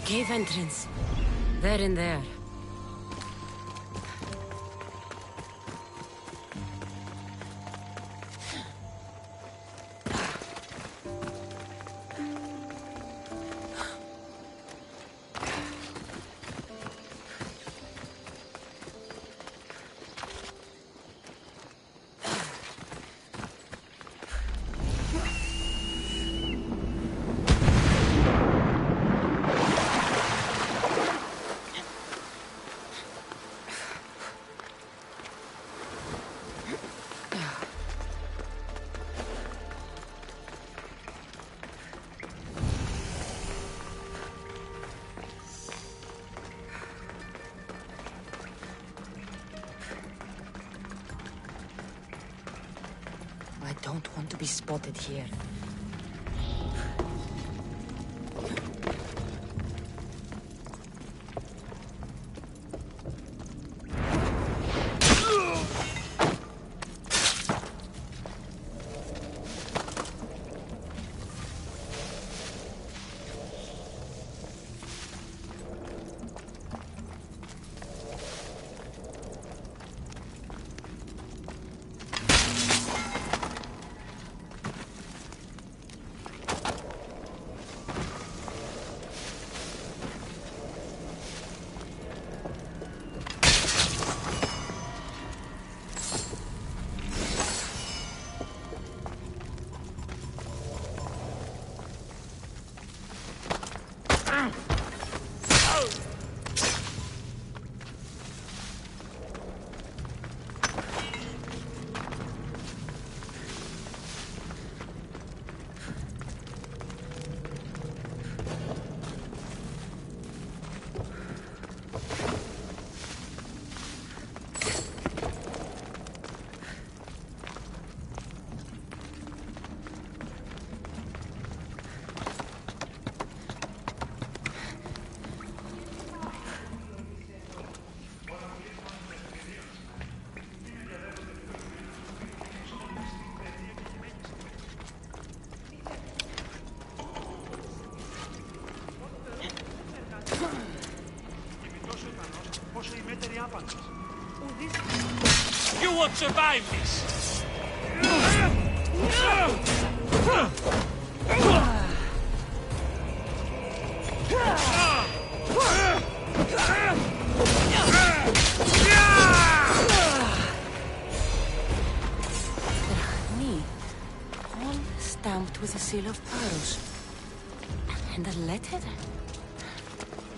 S2: Cave entrance. They're in there. don't want to be spotted here.
S5: You won't survive this!
S2: Me, all stamped with a seal of Paros. And a letter?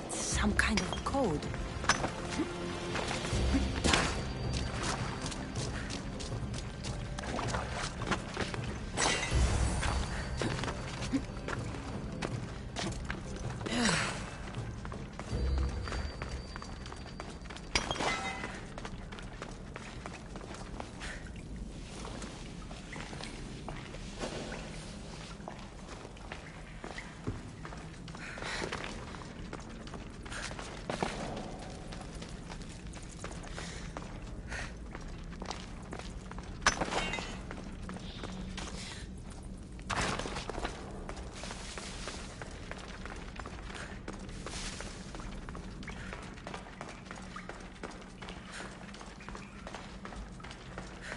S2: Some kind of code.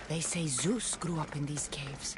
S2: They say Zeus grew up in these caves.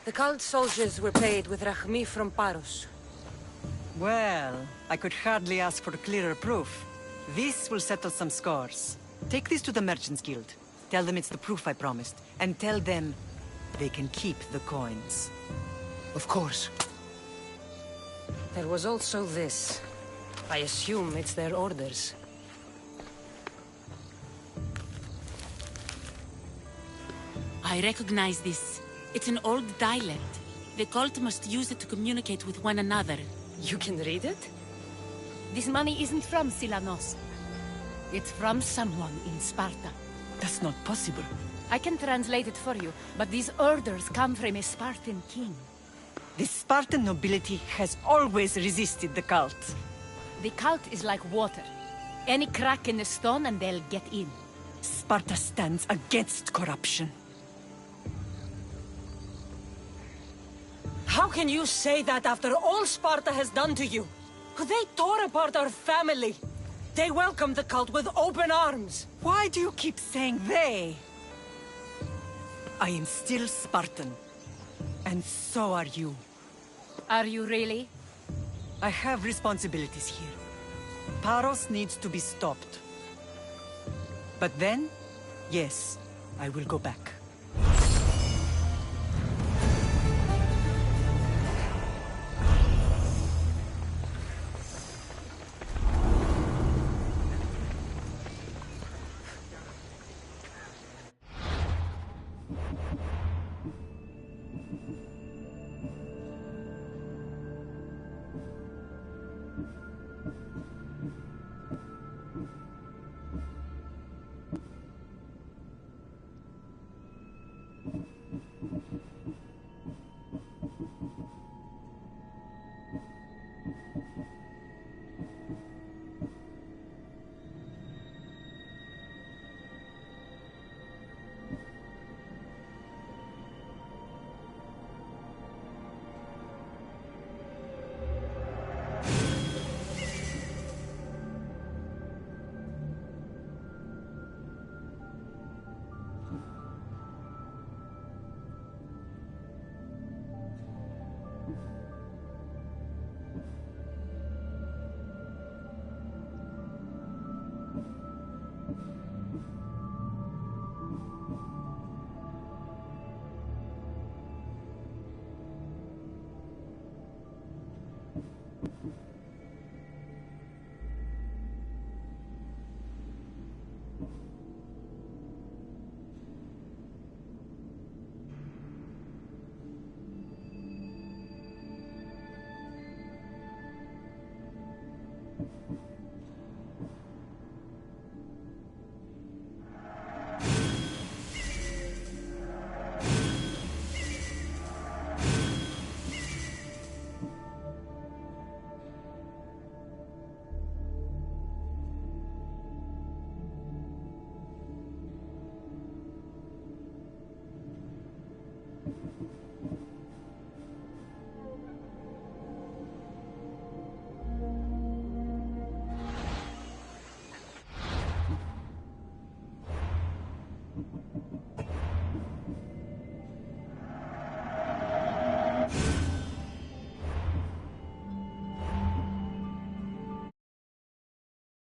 S2: The cult soldiers were paid with Rachmi from Paros.
S21: Well, I could hardly ask for clearer proof. This will settle some scores. Take this to the Merchants Guild. Tell them it's the proof I promised. And tell them they can keep the coins.
S2: Of course. There was also this. I assume it's their orders.
S14: I recognize this. It's an old dialect. The cult must use it to communicate with one another.
S2: You can read it?
S14: This money isn't from Silanos. It's from someone in Sparta.
S21: That's not possible.
S14: I can translate it for you, but these orders come from a Spartan king.
S21: The Spartan nobility has always resisted the cult.
S14: The cult is like water. Any crack in the stone and they'll get in.
S21: Sparta stands against corruption.
S2: How can you say that after all Sparta has done to you? They tore apart our family. They welcomed the cult with open arms.
S21: Why do you keep saying they? I am still Spartan. And so are you.
S14: Are you really?
S21: I have responsibilities here. Paros needs to be stopped. But then, yes, I will go back.